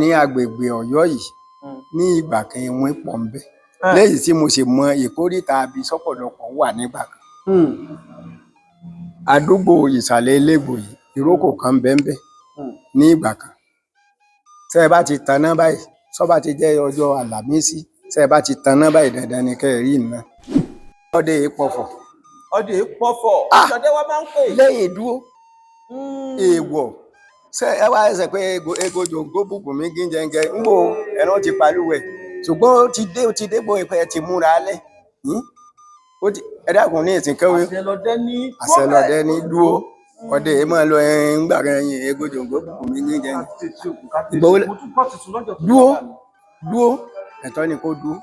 ní agbègbè Ọ̀yọ́ yìí ní ìgbà kan ìwọ̀n pọ̀ ń bẹ lẹ́yìn tí mo sì mọ ìkórìtà àbí sọ́pọ̀lọpọ̀ wà nígbà kan. Àdúgbò ìsàlẹ̀ Elégbò yìí ìrókò kan bẹ́ẹ̀ ní ìgbà kan. Tẹ́ ẹ bá ti taná báyìí sọ́ba ti jẹ́ ọjọ́ Àlàmísì tẹ́ ẹ bá ti taná báyìí dandan ni kẹ́ ẹ rí iná. Ọdẹ ìpọ̀fọ̀. Ọdẹ ìpọ̀fọ̀. Ìṣọdẹ wa máa ń pè. Lẹ́yìn dúró èèwọ̀ ṣe ẹ wá ẹsẹ̀ pé egojo gbóbùkún mi gíjẹngẹ ń bò ẹran ti palúwẹ̀ ṣùgbọ́n ó ti dé bó ẹ ti múra alẹ́ ẹ dákun ní ìsìn kẹwé àṣẹlọdẹ ní dúró ọdẹ yìí máa lọ ńgbà kan ẹyin egojo gbóbùkún mi gíjẹngẹ dúró ẹ̀tọ́ ni kó dúró.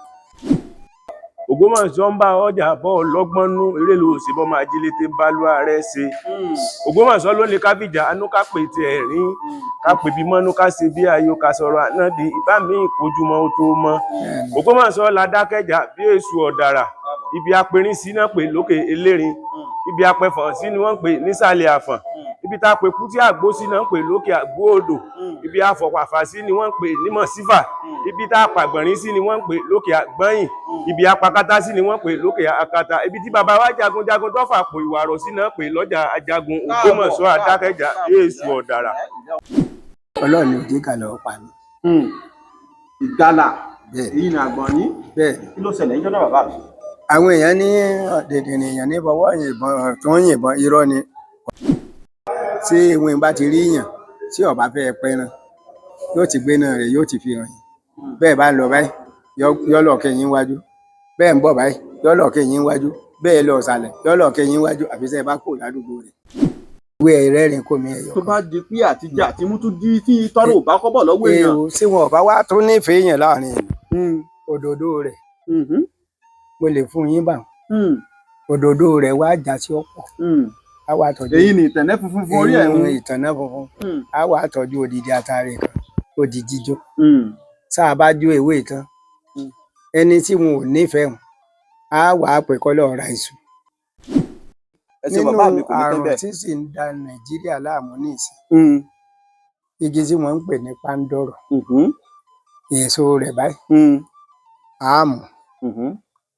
Ògbómọ̀ṣọ́ ń bá ọjà bọ́ ọlọ́gbọ́n nú eré ló sì bọ́ máa jílété bá lúwa rẹ̀ ṣe. Ògbómọ̀ṣọ́ ló ní kábíjà anú ká pè tí ẹ̀ rí ká pè bí mọ́nú ká ṣe bí ayò ká sọ̀rọ̀ àná di ìbá mi ìkójúmọ́ ó tó mọ́. Ògbómọ̀ṣọ́ la dákẹ́jà bí èṣù ọ̀dàrà ibi apẹ̀rín sí náà pè lókè elérin ibi apẹ̀fọ̀n sí ni wọ́n pè nísàlẹ̀ àfọ̀n ibi tá a pè kú tí àgbó sí náà pè lókè àgbó odò ibi afọ̀pàfà sí ni wọ́n pè nímọ̀ sífà ibi tá a pàgbọ̀nrín sí ni wọ́n pè lókè àgbọ̀nyìn ibi apakátá sí ni wọ́n pè lókè akata ibi tí bàbá wa jagunjagun tó fàpò ìwàrọ̀ sí náà pè lọ́jà ajagun Ògbómọ̀ṣọ́ adákẹ́jà èṣù ọ̀dàrà. Ọlọ́run ò dé kàlọ́ pa mi. Ìgalà èyí ni àgbọ̀n yín kí ló ṣẹlẹ̀ níjọ́ náà bàbá mi. Àwọn èèyàn ní dèdèrè èèyàn ní fọwọ́ yìnbọn tó ń yìnbọn irọ́ ni tí ìwọ̀n bá ti rí yàn tí ọba fẹ́ pẹran yóò ti gbé náà rẹ̀ yóò ti fi hàn yín bẹ́ẹ̀ bá lọ báyìí yọ́ lọ kẹ́yìn wájú bẹ́ẹ̀ ń bọ̀ báyìí yọ́ lọ kẹ́yìn wájú bẹ́ẹ̀ lọ sàlẹ̀ yọ́ lọ kẹ́yìn wájú àfi tẹ́ ẹ bá kò ládùúgbò rẹ̀. Ìwé ẹ̀rẹ́rìn kò mí ẹ̀yọ̀. Tó bá di pé àtijọ́ àti mú tún di tí tọ́rọ̀ ò bá kọ́bọ̀ lọ́wọ́ èèyàn. Ṣé wọn ò bá wá tó nífẹ̀ẹ́ èèyàn láàrin ìlú òdòdó rẹ̀ mo lè fún yín bá òdòdó rẹ̀ wá já sí ọ̀pọ̀ á wá tọ́jú. Èyí ni ìtànná funfun fún orí ẹ̀ ń. Ìtànná funfun á wá tọ́jú odidi atare kan ó di jíjó sáà bá jó ewé tán ẹni tí wọn ò nífẹ̀ẹ́ hàn á wà á pè kọ́ lọ́ọ́ ra iṣu. Nínú àrùn tí sì ń da Nàìjíríà láàmú nísìn igi tí wọ́n ń pè ní pándọ̀rọ̀ èso rẹ̀ báyìí á mú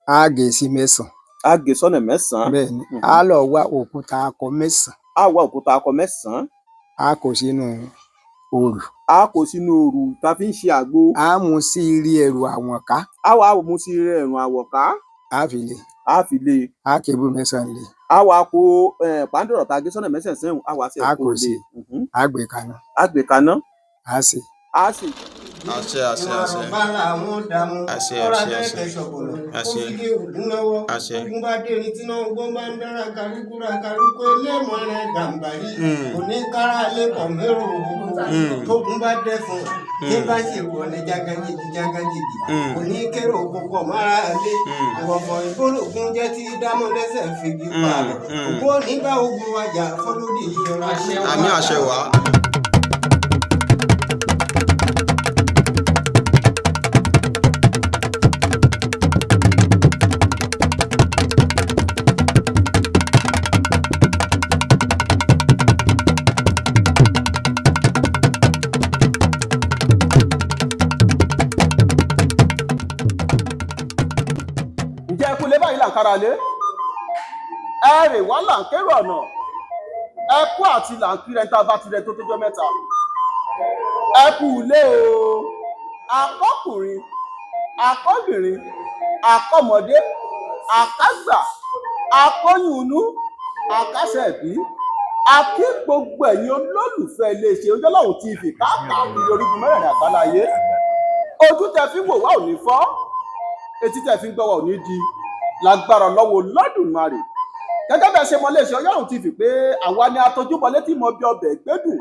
á gé sí mẹ́sàn-án. Á gé sọ́nà mẹ́sàn-án. Bẹ́ẹ̀ni á lọ wá òkúta akọ mẹ́sàn-án. Á wá òkúta akọ mẹ́sàn-án. Á kó sínú òrù. Á kó sínú òrù tá a fi ń ṣe àgbo. Á mú sí rí ẹrù àwọ̀nká. Á wá mú sí rí ẹrù àwọ̀ká. Á fi lé. Á fi lé. Á kébù mẹ́sàn-án lé. Á wá kó pándọ̀rọ̀ tá a gé sọ́nà mẹ́sàn-án sẹ́yìn á wá sí ẹ̀kọ́ lé. Á gbé kaná. Á gbé kaná. Á sè. Á sè. Àṣẹ àṣẹ àṣẹ àṣẹ àṣẹ àṣẹ àṣẹ ogunbadéni tí náà gbọ́n bá ń dára karúkúra karúkú ẹlẹ́mọ̀ rẹ̀ gàmbàrí oníkárà lẹ́kọ̀ọ́ mẹ́rù tógun bá dẹ́fun tí bá ṣe wọlé jágajìgì oníkérò gbogbo mára lé ìwọ̀fọ̀ ìgbólógún jẹ́ tí dámọ́lẹ́sẹ̀ fìgì pa ògbó nígbà ogun wájà fọlódì ìyọra. Àmì àṣẹ wá. Kára lé ẹrè wá là ń kérò ọ̀nà ẹkú àti là ń kírẹ tá a bá tirẹ̀ tó tójọ́ mẹ́ta ẹkú ilé o akọkùnrin akọbìnrin akọmọdé akágbà akọyùnú akásẹ̀bí akí gbogbo ẹ̀yin olólùfẹ́ iléeṣẹ́ Ojúlọ́run TV káàkiri orígun mẹ́rẹ̀ẹ̀rin àgbáláyé ojú tẹ́ fi ń wò wá ò ní fọ́ etí tẹ́ fi ń gbọ́ wá ò ní di lágbára lọ́wọ́ Olódùmarè gẹ́gẹ́ bẹ́ẹ̀ ṣe mọ iléeṣẹ́ Ojúlọ́run TV pé àwa ni atojúbọlé tí mo bí ọbẹ̀ gbẹ́dùn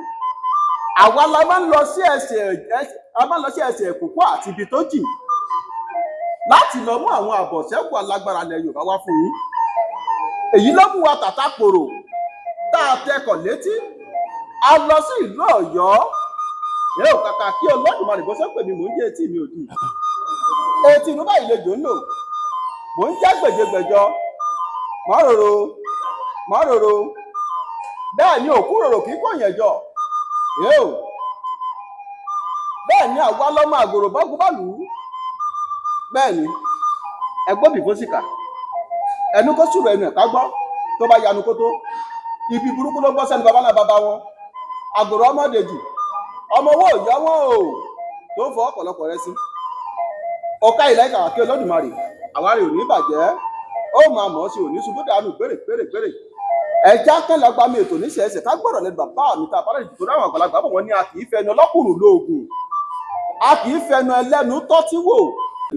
àwa la máa ń lọ sí ẹsẹ̀ ẹ̀kúkú àti ibi tó jìn láti lọ mú àwọn àbọ̀ṣẹ́kù alágbára ilẹ̀ Yorùbá wá fún yín èyí ló mú wa tàtà pòrò tá a tẹkọ̀ létí a lọ sí ìlú Ọ̀yọ́ èrò kàkà kí Olódùmarè bó ṣe pè mí mò ń jẹ́ etí mi ò dì etí inú báyìí lè jò ń lò mò ń jẹ́ gbèjègbèjọ mọ́ròrò bẹ́ẹ̀ ni òkú rorò kí kò yẹn jọ bẹ́ẹ̀ bẹ́ẹ̀ ni àwa lọ́mọ àgòrò bọ́gun bá lù ú bẹ́ẹ̀ ni ẹgbọ́n bìbó síkà ẹnu kó sùrọ̀ ẹnu ẹ̀ká gbọ́ tó bá yanu kó tó ibi burúkú ló gbọ́ sẹ́nu bàbá náà bàbá wọn àgòrò ọmọdéjì ọmọ owó ìyá wọn o tó fọ ọ̀pọ̀lọpọ̀ rẹ sí ọ̀ka ilẹ̀ ìkàwá kí Olódùmarè àwárí òní bàjẹ́ ó máa mọ̀ ọ́ sí òní ṣubú dànù gbèrè ẹja kẹlẹ gba mi ètò níṣẹẹsẹ ká gbọ́dọ̀ lẹ́nu bàbá mi ta àbálẹ ìdìbò láwọn àgbàlagbà bọ̀ wọ́n ní a kì í fẹnu ọlọ́kùnrin lóògùn a kì í fẹnu ẹlẹ́nu tọ́tí wò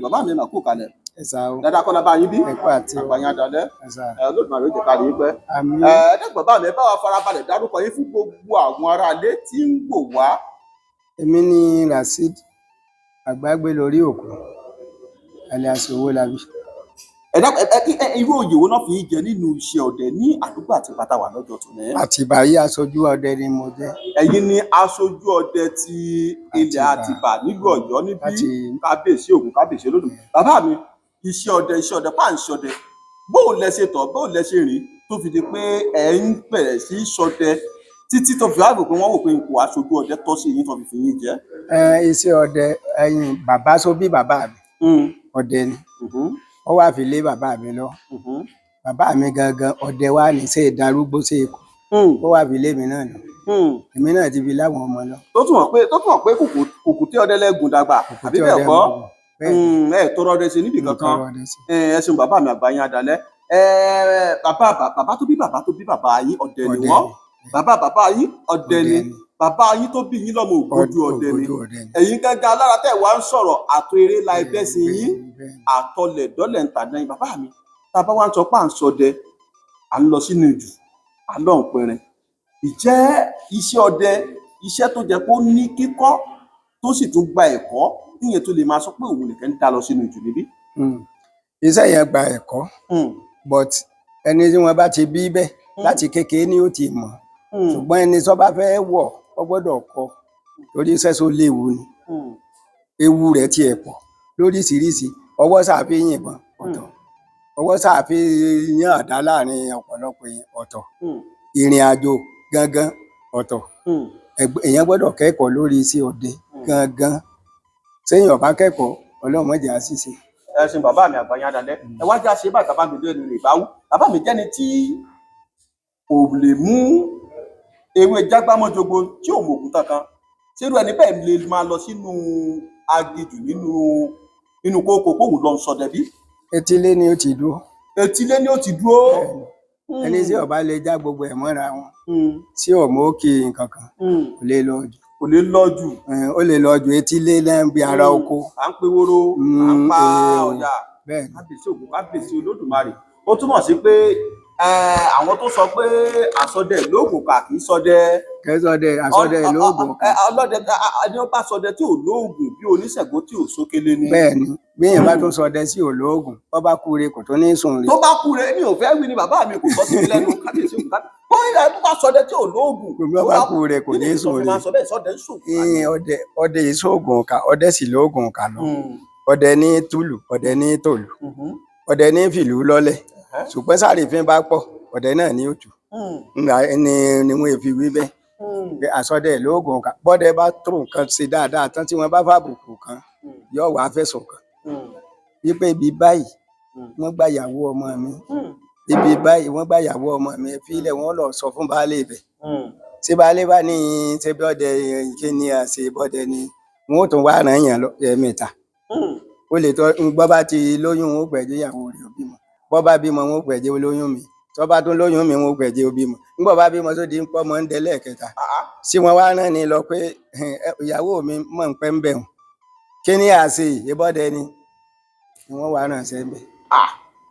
bàbá mi mà kú kalẹ̀ dáadáa kọ́lá bá yín bí àgbàyàn àdàlẹ́ Olódùmarè ó jẹ́ ká lè pẹ́ ẹ̀ẹ́dẹ́gbọ̀n bàbá mi bá wa farabalẹ̀ dárúkọ yín fún gbogbo àwọn aráalé tí ń wò wá. Èmi ni Rasheed Àgbàgbé lórí òkú alias Owólabí. Irú oyè wo náà fi jẹ nínú iṣẹ́ ọdẹ ní àdúgbò àti bàtà wà lọ́jọ́ tó ní. Àtìbà yìí aṣojú ọdẹ ni mo jẹ́. Ẹ̀yin ni aṣojú ọdẹ ti ilẹ̀ Àtìbà nílùú Ọ̀yọ́ níbí kábíyèsí Ògún kábíyèsí Olódùmarè. Bàbá mi iṣẹ́ ọdẹ páǹṣẹ́ ọdẹ bóò lẹ ṣe tọ̀ bóò lẹ ṣe rìn tó fi di pé ẹ̀ ń bẹ̀rẹ̀ sí ṣọdẹ títí tó fi wá rò pé wọ́n wò pé ipò aṣojú ọdẹ tọ́ sí yín tó fi yín jẹ́. Iṣẹ́ ọdẹ ẹ̀yin bàbá sọ bí bàbá mi ọdẹ ni ó wá fi lé bàbá mi lọ bàbá mi gangan ọdẹ wa ní ṣe ìdarúgbó ṣe ikú ó wá fi lé mi náà lọ èmi náà ti fi láwọn ọmọ lọ. tó tún mọ̀ pé kùkù tí ọdẹ lẹ́gùn dàgbà àbí bẹ́ẹ̀ kọ́ ẹ tọrọ ọdẹ ṣe níbì kankan ẹ ṣeun bàbá mi Àgbàyàn Àdàlẹ́ bàbá tó bí bàbá yín ọdẹ ni wọ́n bàbá yín ọdẹ ni bàbá yín tó bí yín lọ́mọ Ògbójú ọdẹ ni ẹ̀yin gángan alára tẹ́ wá ń sọ̀rọ̀ àtò eré la ẹgbẹ́ sí yín àtọlẹ̀ dọ́lẹ̀ ń tàdá yín bàbá mi tá a bá wá ń sọ pé à ń sọdẹ à ń lọ sínú ìjù à ń lọ ń pẹrin ìjẹ́ iṣẹ́ ọdẹ iṣẹ́ tó jẹ́ pé ó ní kíkọ́ tó sì tún gba ẹ̀kọ́ níyẹn tó lè máa sọ pé òun nìkan ń dá lọ sínú ìjù níbí. Iṣẹ́ yẹn gba ẹ̀kọ́ but ẹni tí wọ́n bá ti bí bẹ́ẹ̀ láti kékeré ni ó ti mọ̀ ṣùgbọ́n ẹni tó bá fẹ́ wọ̀ ọ gbọ́dọ̀ kọ́ torí iṣẹ́ tó léwu ni ewu rẹ̀ tiẹ̀ pọ̀ lóríṣiríṣi ọwọ́ sàfi yìnbọn ọ̀tọ̀ ọwọ́ sàfi yàn àdá láàrin ọ̀pọ̀lọpọ̀ ọ̀tọ̀ ìrìn àjò gangan ọ̀tọ̀ èèyàn gbọ́dọ̀ kẹ́kọ̀ọ́ lórí iṣẹ́ ọdẹ gangan sẹ́yìn ọ̀bá kẹ́kọ̀ọ́ Ọlọ́run má jẹ́ á ṣìṣe. Ẹ ṣeun bàbá mi Àgbàyàn Àdàlẹ́ ẹ wá já ṣe bá bàbá mi lónìí rè báwú bàbá mi jẹ́ni tí kò lè mú ewé jágbámọ́jogbo tí ò mọ̀ ògùn kankan ṣérú ẹni bẹ́ẹ̀ lè máa lọ sínú aginjù nínú kókó kóhùn lọ sọdẹ bí. Etílé ni ó ti dúró. Etílé ni ó ti dúró. Ẹni tí ọba lè já gbogbo ẹ̀ mọ́ra wọn tí ò mọ òkè nǹkan kan kò lè lọ jù. Kò lè lọ jù. Ó lè lọ jù etílé lẹ́yìn bí ara oko. À ń pe wóró à ń pa ọ̀yà kábíyèsí Ògún kábíyèsí Olódùmarè ó túmọ̀ sí pé àwọn tó sọ pé àsọdẹ lóògùn kà kì í sọdẹ. Kẹsọdẹ àsọdẹ lóògùn kà. Ọlọ́dẹ ẹni ó bá sọdẹ tí ò lóògùn bí oníṣègùn tí ò sókélé ni. Bẹ́ẹ̀ni bí èèyàn bá tún sọdẹ sí ò lóògùn tó bá kúre kò tó ní sùn rí. Tó bá kúre mi ò fẹ́ wí ni bàbá mi kò sọ sí mi lẹ́nu kábíyèsí Ògún kábíyèsí. Bóyá tó bá sọdẹ tí ò lóògùn. Tó bá kúre kò ní sùn rí. Ọdẹ ìṣòògùn kà ọdẹ sì lóògùn kà lọ. Ọdẹ ní túlù ọdẹ ní tòlù ọdẹ ní fìlú lọ́lẹ̀ ṣùgbọ́n sáré bá pọ̀ ọdẹ náà ní òtù ni wọn fi wí bẹ́ẹ̀ àsọdẹ lóògùn kan bọ́dẹ bá tó nǹkan ṣe dáadáa tán tí wọ́n bá fàbùkù kan yóò wá fẹ̀sùn kàn wípé ibi báyìí wọ́n gba ìyàwó ọmọ mi ibi báyìí wọ́n gba ìyàwó ọmọ mi fílẹ̀ wọ́n lọ sọ fún baálé ibẹ̀ tí baálé bá ní ṣe bọ́dẹ kí ni àṣẹ bọ́dẹ ni wọn ò tún wá ràn yàn lọ ẹ̀ẹ̀mẹ́ta ó lè tọ́ bọ́ bá ti lóyún wọn ó pẹ̀jẹ́ ìyàwó rẹ̀ bímọ bọ́ bá bímọ wọn ó pẹ̀jẹ́ olóyún mi tó bá tún lóyún mi wọn ó pẹ̀jẹ́ obímọ nígbà bá bímọ tó di ń pọ́ mọ́ ń dẹ́lẹ̀ kẹta sí wọn wá rán ni lọ pé ìyàwó mi mọ̀ ń pẹ́ ń bẹ̀ wọ́n kí ni àṣẹ ìbọ́dẹ ni wọ́n wá rán ṣẹ́ ń bẹ̀.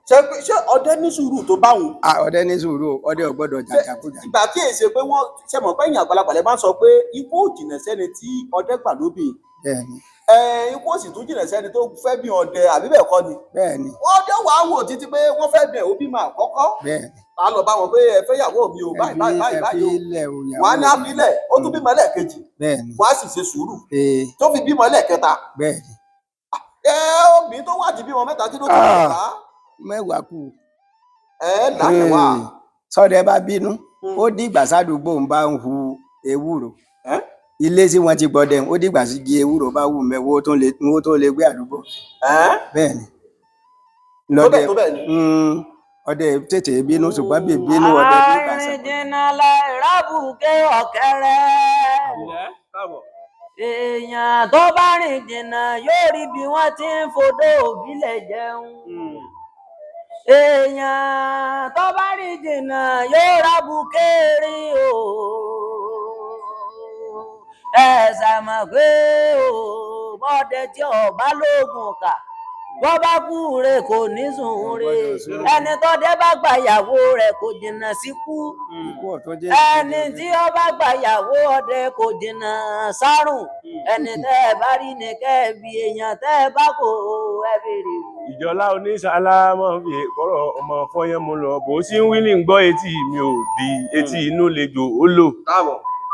Ṣé ọdẹ ní sùúrù tó bá wọn. Ọdẹ ní sùúrù ọdẹ ò gbọ́dọ̀ jàjàkújà. Ìgbà tí èsè pé wọ́n ṣe mọ̀ pé èèyàn àgbàlagbà lè máa sọ pé ikú ò jìnà sẹ́ni tí ọdẹ gbà lóbì. Bẹ́ẹ̀ni. Ikú ò sì tún jìnà sẹ́ni tó fẹ́ bí ọdẹ àbí bẹ́ẹ̀ kọ́ ni. Bẹ́ẹ̀ni. Ọdẹ wàá wò títí pé wọ́n fẹ́ bẹ̀ òbí máa kọ́kọ́. Bẹ́ẹ̀ni. A lọ bá wọn pé ẹ fẹ́ yàwó mi o báyìí o. Wọ́n á ní àfilẹ̀ ó tún bímọ lẹ́ẹ̀kejì. Bẹ́ẹ̀ni. Wọ́n á sì ṣe sùúrù. Tó fi bímọ lẹ́ẹ̀kẹta. Bẹ́ẹ̀ni. Obìnrin tó wà jí bímọ mẹ́ta kí ló tó wà. Mẹ́wàá kù. Láyẹ̀wá. Sọdẹ bá bínú ó dìgbà sádùúgbò ń bá ń hu ewúro ilé tí wọ́n ti gbọ́dẹ̀ ó dìgbà sí igi ewúro bá wù mẹ́ owó tó lè gbé àdúgbò bẹ́ẹ̀ ni lọ́dẹ ọdẹ tètè bínú ṣùgbọ́n bí bínú ọdẹ bí ìgbà sẹ́kọ̀ọ́. àrìndínà láìrábùkẹ́ ọ̀kẹ́rẹ́ èèyàn tó bá rìn jìnnà yóò rí bí wọ́n ti ń fodó òbílẹ̀ jẹun èèyàn tó bá rìn jìnnà yóò rábùkẹ́ rí o ẹ ṣàmọ̀ pé o bọ́dẹ tí ọba lóògùn kà bọ́ bá kú rẹ̀ kò ní sùn rẹ̀ ẹni tó dé bá gbàyàwó rẹ̀ kò jìnnà síkú ẹni tí ó bá gbàyàwó ọdẹ kò jìnnà sárùn ẹni tẹ́ ẹ bá rí ni kẹ́ ẹ bí èèyàn tẹ́ ẹ bá kò ẹ béèrè. ìjọlá oníṣàlámọ fi kọrọ ọmọ fọyín mu lọ bó sì ń wí ní gbọ́ etí mi ò di etí inú lejò ó lò.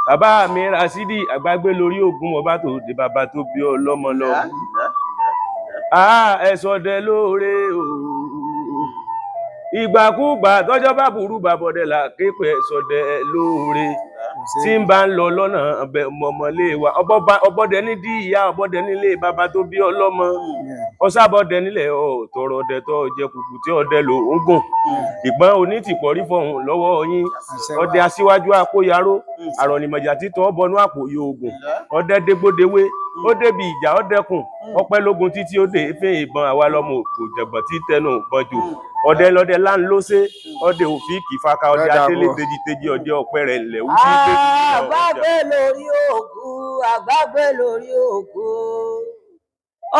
bàbá mi Rasidi àgbàgbé lórí ògùn ọba tó dé bàbá tó bí ọlọ́mọ lọ. ẹ̀sọ̀dẹ lóore o ìgbàkúgbà tọ́jọ́ bá burú bàbọ̀dẹ̀ là képe ẹ̀sọ̀dẹ lóore tí ń bá ń lọ lọ́nà mọ̀mọ́lé wa ọbọ̀dẹ ní dí ìyá ọbọ̀dẹ nílé bàbá tó bí ọlọ́mọ ọsàbọ̀dẹ nílẹ̀ tọrọ ọdẹ tó jẹ kùkù tí ọdẹ lò ń gùn ìgbọ́n onítìpọ̀rí fọhùn lọ́wọ́ yín ọdẹ aṣíwájú àpòyáró àrọ̀nìmọ̀jà títọ́ bọnú àpò yòògùn ọdẹ dégbòdewé ó débi ìjà ọdẹkùn ọpẹ́ lógun títí ó dé fẹ́ ìbọn àwa lọmọ òkò jẹgbọn tí tẹnu bọjò ọdẹ lọdẹ láńlọsẹ ọdẹ òfin kìfaka ọdẹ adélé tejiteji ọdẹ ọpẹ rẹ ńlẹ ó ti gbé àgbàgbé lórí òkú àgbàgbé lórí òkú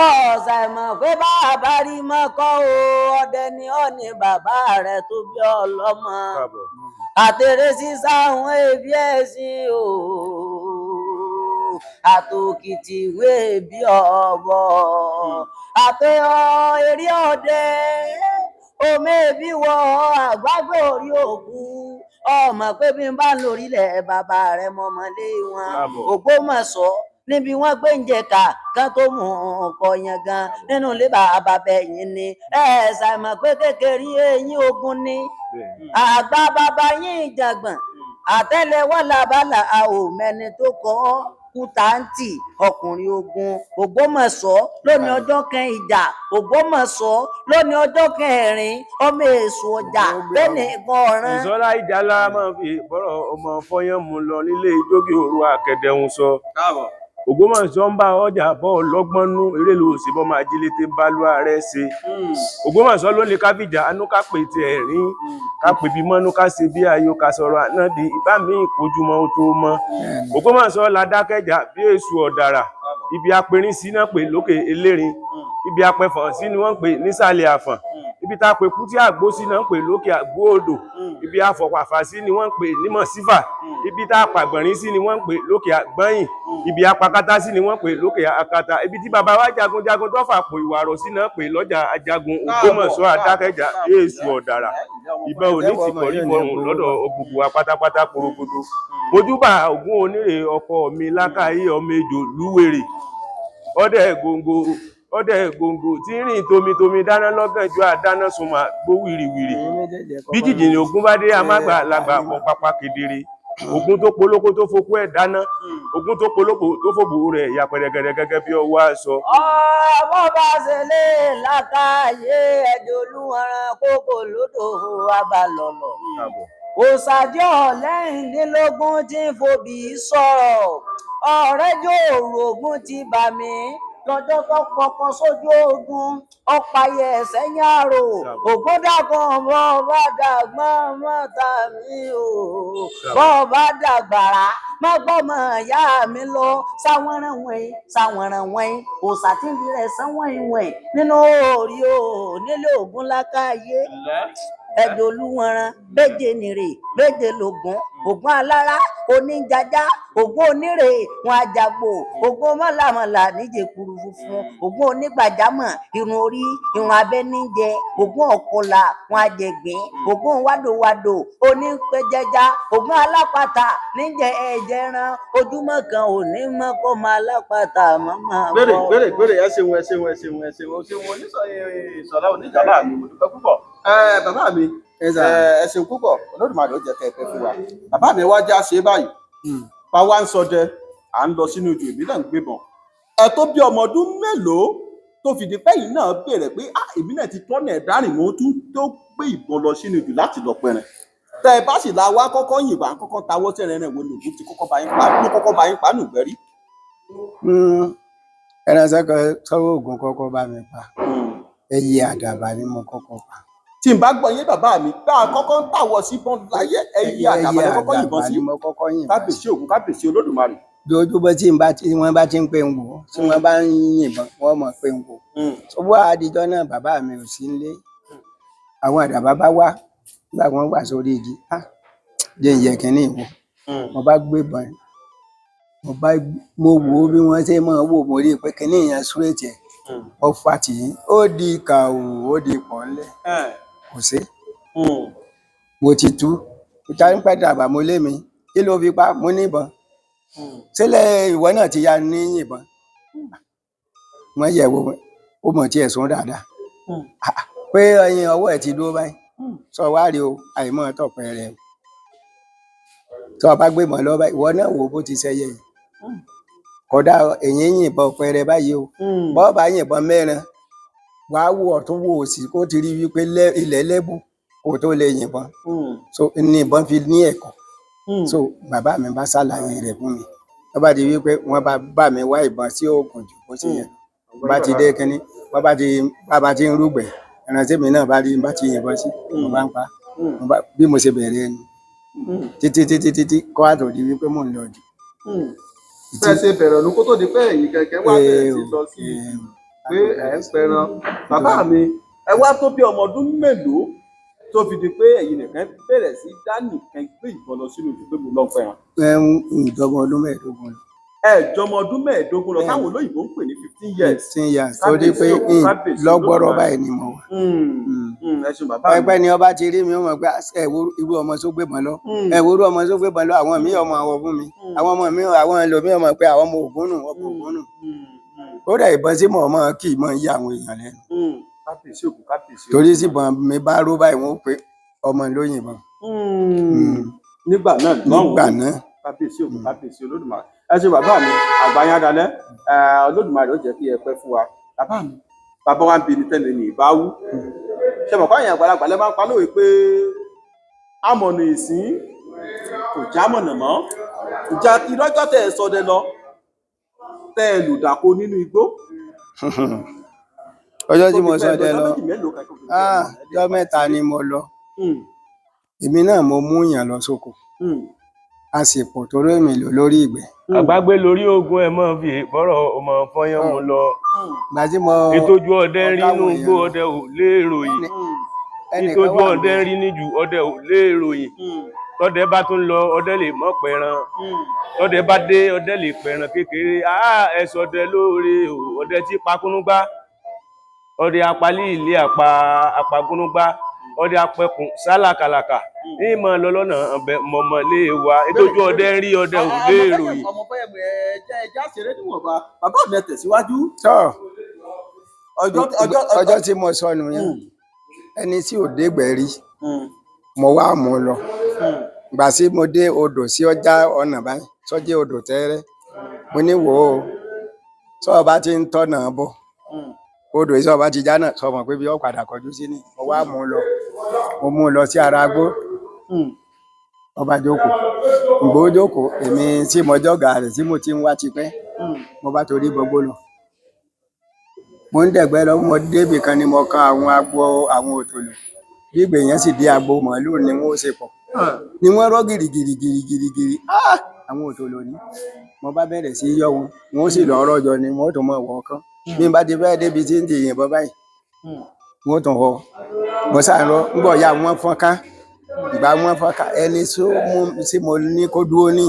ọ̀sà ìmọ̀ pé bàbá rí mọ́kọ́ o ọdẹ ni ó ní bàbá rẹ̀ tó bí ọlọ́mọ àtẹ̀rẹ́ sísá àwọn ẹbí ẹ̀sìn o àtòkìtì ìwé bí ọ̀bọ àtẹ eré ọdẹ omi ẹbí wọ àgbàgbé orí òkú ọmọ pé bí n bá lórílẹ̀ bàbá rẹ̀ mọ̀mọ́lé wọn Ògbómọ̀ṣọ́ níbi wọ́n gbé ń jẹ̀ka kán tó mú ọkọ̀ yẹn gan nínú ilé bàbá bẹ̀yìn ni ẹ ṣàmọ̀ pé kékeré eyín ogun ni àgbà bàbá yín ìjàgbọ̀n àtẹ́lẹwọ́ làbálà a ò mẹ́ni tó kọ́ kútáǹtì ọkùnrin ogun Ògbómọ̀ṣọ́ lónìí ọjọ́ kan ìjà Ògbómọ̀ṣọ́ lónìí ọjọ́ kẹrin ọmọ èso ọjà lẹ́nu ìkan ọ̀ràn. ìṣọ́lá ìjàlá máa fi bọ́rọ̀ ọmọ fọyín mu lọ nílé ìjókè òru àkẹdẹ̀hún sọ. Ògbómọ̀ṣọ́ ń bá ọjà bọ́ ọlọ́gbọ́n nú eré ló sì bọ́ máa jílété bá lú ààrẹ ṣe. Ògbómọ̀ṣọ́ ló ní kábíjà anú ká pè tí ẹ̀ rí ká pè bí mọ́nú ká ṣe bí ayò ká sọ̀rọ̀ àná di ìbá mi ìkójúmọ́ ó tó mọ́. Ògbómọ̀ṣọ́ la dákẹ́jà bí èṣù ọ̀dàrà ibi apẹ̀rín sí náà pè lókè elérin ibi apẹ̀fọ̀n sí ni wọ́n pè nísàlẹ̀ àfọ̀n ibi tá a pè kú tí àgbó sí náà pè lókè àgbó odò ibi afọ̀pàfà sí ni wọ́n pè nímọ̀ sífà ibi tá a pàgbọ̀nrín sí ni wọ́n pè lókè àgbọ̀nyìn ibi apakátá sí ni wọ́n pè lókè akata ibi tí bàbá wa jagunjagun tó fàpò ìwàrọ̀ sí náà pè lọ́jà ajagun Ògbómọ̀ṣọ́ adákẹ́jà èṣù ọ̀dàrà ìbọn òní ti kọ̀rí fọrùn lọ́dọ̀ ògbùgbù wa pátápátá korogodo mojúbà Ògún onírè ọkọ mi lákàáyé ọmọ ejò lúwèrè ọdẹ gbòǹgbò tí ń rìn tomitomi dáná lọ́gànjọ́ àdáná súnmọ́ gbó wìrìwìrì bí jìjìnì Ògún bá dé amágbà làgbà pọ̀ pápá kedere Ògún tó polóko tó fokú ẹ̀ dáná Ògún tó polóko tó fòbò rẹ̀ ya pẹ̀rẹ̀gẹ̀rẹ̀ gẹ́gẹ́ bí ọwọ́ aṣọ. ọmọ bá ṣe lé lákàáyé ẹ̀dẹ̀ olúwọ̀ràn kókò lódò abalọ̀lọ̀ òṣàjọ́ lẹ́yìnlélógún tí ń fòbí sọ̀rọ̀ ọ̀rẹ́jọ́ òrògùn ti bà mí lọ́jọ́ tó kọ́kọ́ sójú ogun ọ̀páyẹ sẹ́yìn àrò ògbódàgbọ́n ọmọ bá dàgbọ́n mọ́ta mi o bọ́ bá dàgbàrá má gbọ́mọ ìyá mi lọ sáwọ̀nràn wọ̀nyí òòṣà tí ń fi rẹ̀ sáwọ̀n ìwọ̀n nínú orí o nílé Ògún lákàáyé ẹ̀dẹ̀ olúwọ̀ràn méje nìrè méje lògún Ògún alára oníjàjá Ògún onírè wọn àjàgbò Ògún mọ́làmọ́là níjẹ̀kuru funfun Ògún onígbàjámọ̀ irun orí irun abẹ́ níjẹ Ògún ọ̀kọ̀là wọn àjẹgbín Ògún wádòwádò onípẹjẹjá Ògún alápàtà níjẹ ẹ̀jẹ̀ran ojúmọ́ kan òní mọ́kọ́ máa alápàtà mọ́mọ́ bọ́. gbèrè ẹ ṣeun oníṣọ̀lá oníjàlá mi mo dúpẹ́ púpọ̀. Bàbá mi ẹ ṣeun púpọ̀ Olódùmarè ó jẹ́ kẹ́ ẹ pẹ́ fún wa bàbá mi wá já ṣe báyìí bá wá ń ṣọdẹ à ń lọ sínú ijù èmi náà ń gbébọn ẹ tó bí ọmọ ọdún mélòó tó fìdí pẹ́yìn náà béèrè pé èmi náà ti tọ́nà ẹ̀ dárìn mo tún tó gbé ìbọn lọ sínú ijù láti lọ pẹ̀rẹ̀ tẹ ẹ bá sì la wá kọ́kọ́ yìnbọn kọ́kọ́ tawọ́ sẹ́rẹ̀ rẹ̀ wo ni òkú ti kọ́kọ́ bá yín pa nùgbẹ́rí. ẹran sọ́wọ́ ògùn kọ́kọ́ bá mi pa ẹyẹ àdàbà ni mo kọ́kọ́ pa. tí n bá gbọ́ yé bàbá mi bá a kọ́kọ́ ń tàwọ̀ sí bọ́n láyé ẹyẹ àdàbà ni kọ́kọ́ yìnbọn sí kábíyèsí ògùn kábíyèsí olódùmarè. dojúbọ tí wọ́n bá ti ń pè ń wò tí wọ́n bá ń yìnbọn wọ́n mọ̀ pé ń wò. ṣùgbọ́n àdìjọ náà bàbá mi ò sí nílé àwọn àdàbà bá wá nígbà wọ́n wà sórí igi jẹ́ ìyẹ̀ kínní ìwò mo bá gbébọn mo wò ó bí wọ́n ṣe máa wò mo rí i pé kínní yẹn súrètì ẹ̀ ọfà tì í ó di kàwù ó di pọ̀nlẹ̀ kò sí. mo ti tú ìta ń pẹ́ dàgbà mo lé mi kí ló fi pa mo níbọn sílẹ̀ ìwọ náà ti ya ní yìnbọn wọ́n yẹ̀ wò ó mọ̀ tí ẹ̀ sún dáadáa pé ẹyin ọwọ́ ẹ̀ ti dúró báyìí sọ wá rí o àìmọ́ tọ̀pẹ́ rẹ̀ tó o bá gbé mọ́ lọ́wọ́ báyìí ìwọ náà wò bó ti ṣẹyẹ yìí kódà èyí yìnbọn pẹrẹ báyìí o bọ́ọ̀ bá yìnbọn mẹ́rin wàá wò ọ̀tún wò òsì kó ti rí wípé ilẹ̀ lẹ́bù kó tó lè yìnbọn so ní ìbọn fi ní ẹ̀kọ́ so bàbá mi bá ṣàlàyé rẹ̀ fún mi wọ́n bá di wípé wọ́n bá mi wá ìbọn sí oògùn jù bó ṣe yẹ bá ti dé kínní bá ti ń rúgbẹ̀ ìrántí mi náà bá rí bá ti yìnbọn sí mo bá ń pa bí mo ṣe bẹ̀rẹ̀ ẹni títí kó àtò di wípé mò ń lọ jù. bẹ́ẹ̀ ṣe bẹ̀rẹ̀ ọdún kó tó di pé ẹ̀yìn kẹ̀kẹ́ wá bẹ̀rẹ̀ sí lọ sí pé ẹ̀ ń pẹran bàbá mi ẹ wá tó bí ọmọ ọdún mélòó tó fi di pé ẹ̀yin nìkan bẹ̀rẹ̀ sí dá nìkan gbé ìbọn lọ sínú ìlú pé mo lọ fẹ́ràn. ìjọba ọdún mẹ́ẹ̀ẹ́dógún lọ. jọmọ ọdún mẹ́ẹ̀ẹ́dógún lọ táwọn olóyìnbó ń pè ní 15 years. 15 years tó di pé lọ́gbọ́rọ̀ báyìí ni mo wà. ẹ ṣe bàbá mi. ẹgbẹ́ ni ọba ti rí mi ó mọ̀ pé ẹ wo irú ọmọ tó gbébọn lọ ẹ wo irú ọmọ tó gbébọn lọ àwọn míì ọmọ àwọ̀ fún mi àwọn ọmọ mi àwọn ẹlòmíì ọmọ pé àwọn ọmọ ògún nù ọkọ̀ ògún nù. ó dà ìbọn sí mọ̀ ọmọ kì í mọ̀ yí àwọn èèyàn lẹ́nu. kábíyèsí ògùn kábíyèsí. torí síbọn mi bá ró báyìí wọn ó pé ọmọ ló yìnbọn. nígbà náà kábíyèsí ògùn kábíyèsí olódùmarè ẹ ṣe bàbá mi àgbáyé adalẹ olódùmarè ó jẹ́ kí ẹ pẹ́ fún wa bàbá mi bàbá wa ń bi ní tẹ́lẹ̀ ní ìbáwú ṣe mọ̀ fáyìn àgbàlagbà lẹ́ máa ń pa lówe pé amọ̀nà ìsín kò já mọ̀nà mọ́ ìjà ìrọ́jọ́ tẹ̀ ẹ sọdẹ lọ tẹ̀ ẹ lùdàkọ nínú igbó. ọjọ́ tí mo sọdẹ lọ ọjọ́ mẹ́ta ni mo lọ èmi náà mo mú yàn lọ sóko a sì pọ̀ torí èmi lò lórí ìgbẹ́. àgbàgbé lórí ogun ẹ mọ fi bọ́rọ̀ ọmọ fọyán mu lọ ìtọ́jú ọdẹ ń rí inú igbó ọdẹ ò léèròyìn ìtọ́jú ọdẹ ń rí níjù ọdẹ ò léèròyìn tọdẹ bá tún lọ ọdẹ lè mọ pẹran tọdẹ bá dé ọdẹ lè pẹran kékeré ẹsọ ọdẹ lóore ọdẹ tí pakúnúgbá ọdẹ apalí ilé apagúnúgbá ọdẹ apẹkùn sálàkàlàkà ní ìmọ̀ lọ́lọ́nà mọ̀mọ́lé wa ìtọ́jú ọdẹ ń rí ọdẹ ò léèròyìn. ọmọ bẹ́ẹ̀ ẹja ṣeré níwọ̀nba bàbá mi ẹ tẹ̀síwájú. ọjọ́ tí mo sọnù yẹn ẹni tí ò dégbẹ́ rí mo wá mú lọ gbà sí mo dé odò sí ọjà ọ̀nà báyìí sọ́jẹ́ odò tẹ́rẹ́ mo ní wò ó sọ́ọ̀ bá ti ń tọ́nà bọ̀ odò yìí sọ́ọ̀ bá ti já náà sọ mọ̀ pé bí ó padà kọjú sí ni mo wá mú lọ mo mú lọ sí ara agbó ọba jókòó ìgbó jókòó èmi tí mo jọ̀gá rẹ̀ tí mo ti ń wá tipẹ́ mo bá torí gbogbo lọ mo ń dẹ̀gbẹ́ lọ mo débì kan ni mo kan àwọn agbo àwọn òtòlù bí ìgbè yẹn sì dé agbo màálù ni wọn ó ṣe pọ̀ ni wọ́n rọ́ gìrìgìrì àwọn òtòlù ní mo bá bẹ̀rẹ̀ sí yọ wọn wọn ó sì lọ rọ́jọ ni wọn ó tún mọ wọ̀ kán bí n bá ti fẹ́ débi tí ń di yìnbọn báyìí wọn ó tún họ mo sàárọ ń bọ̀ ya wọn fọ́n ká ìgbà wọn fọ́n ká ẹni tí mo ní kó dúró ní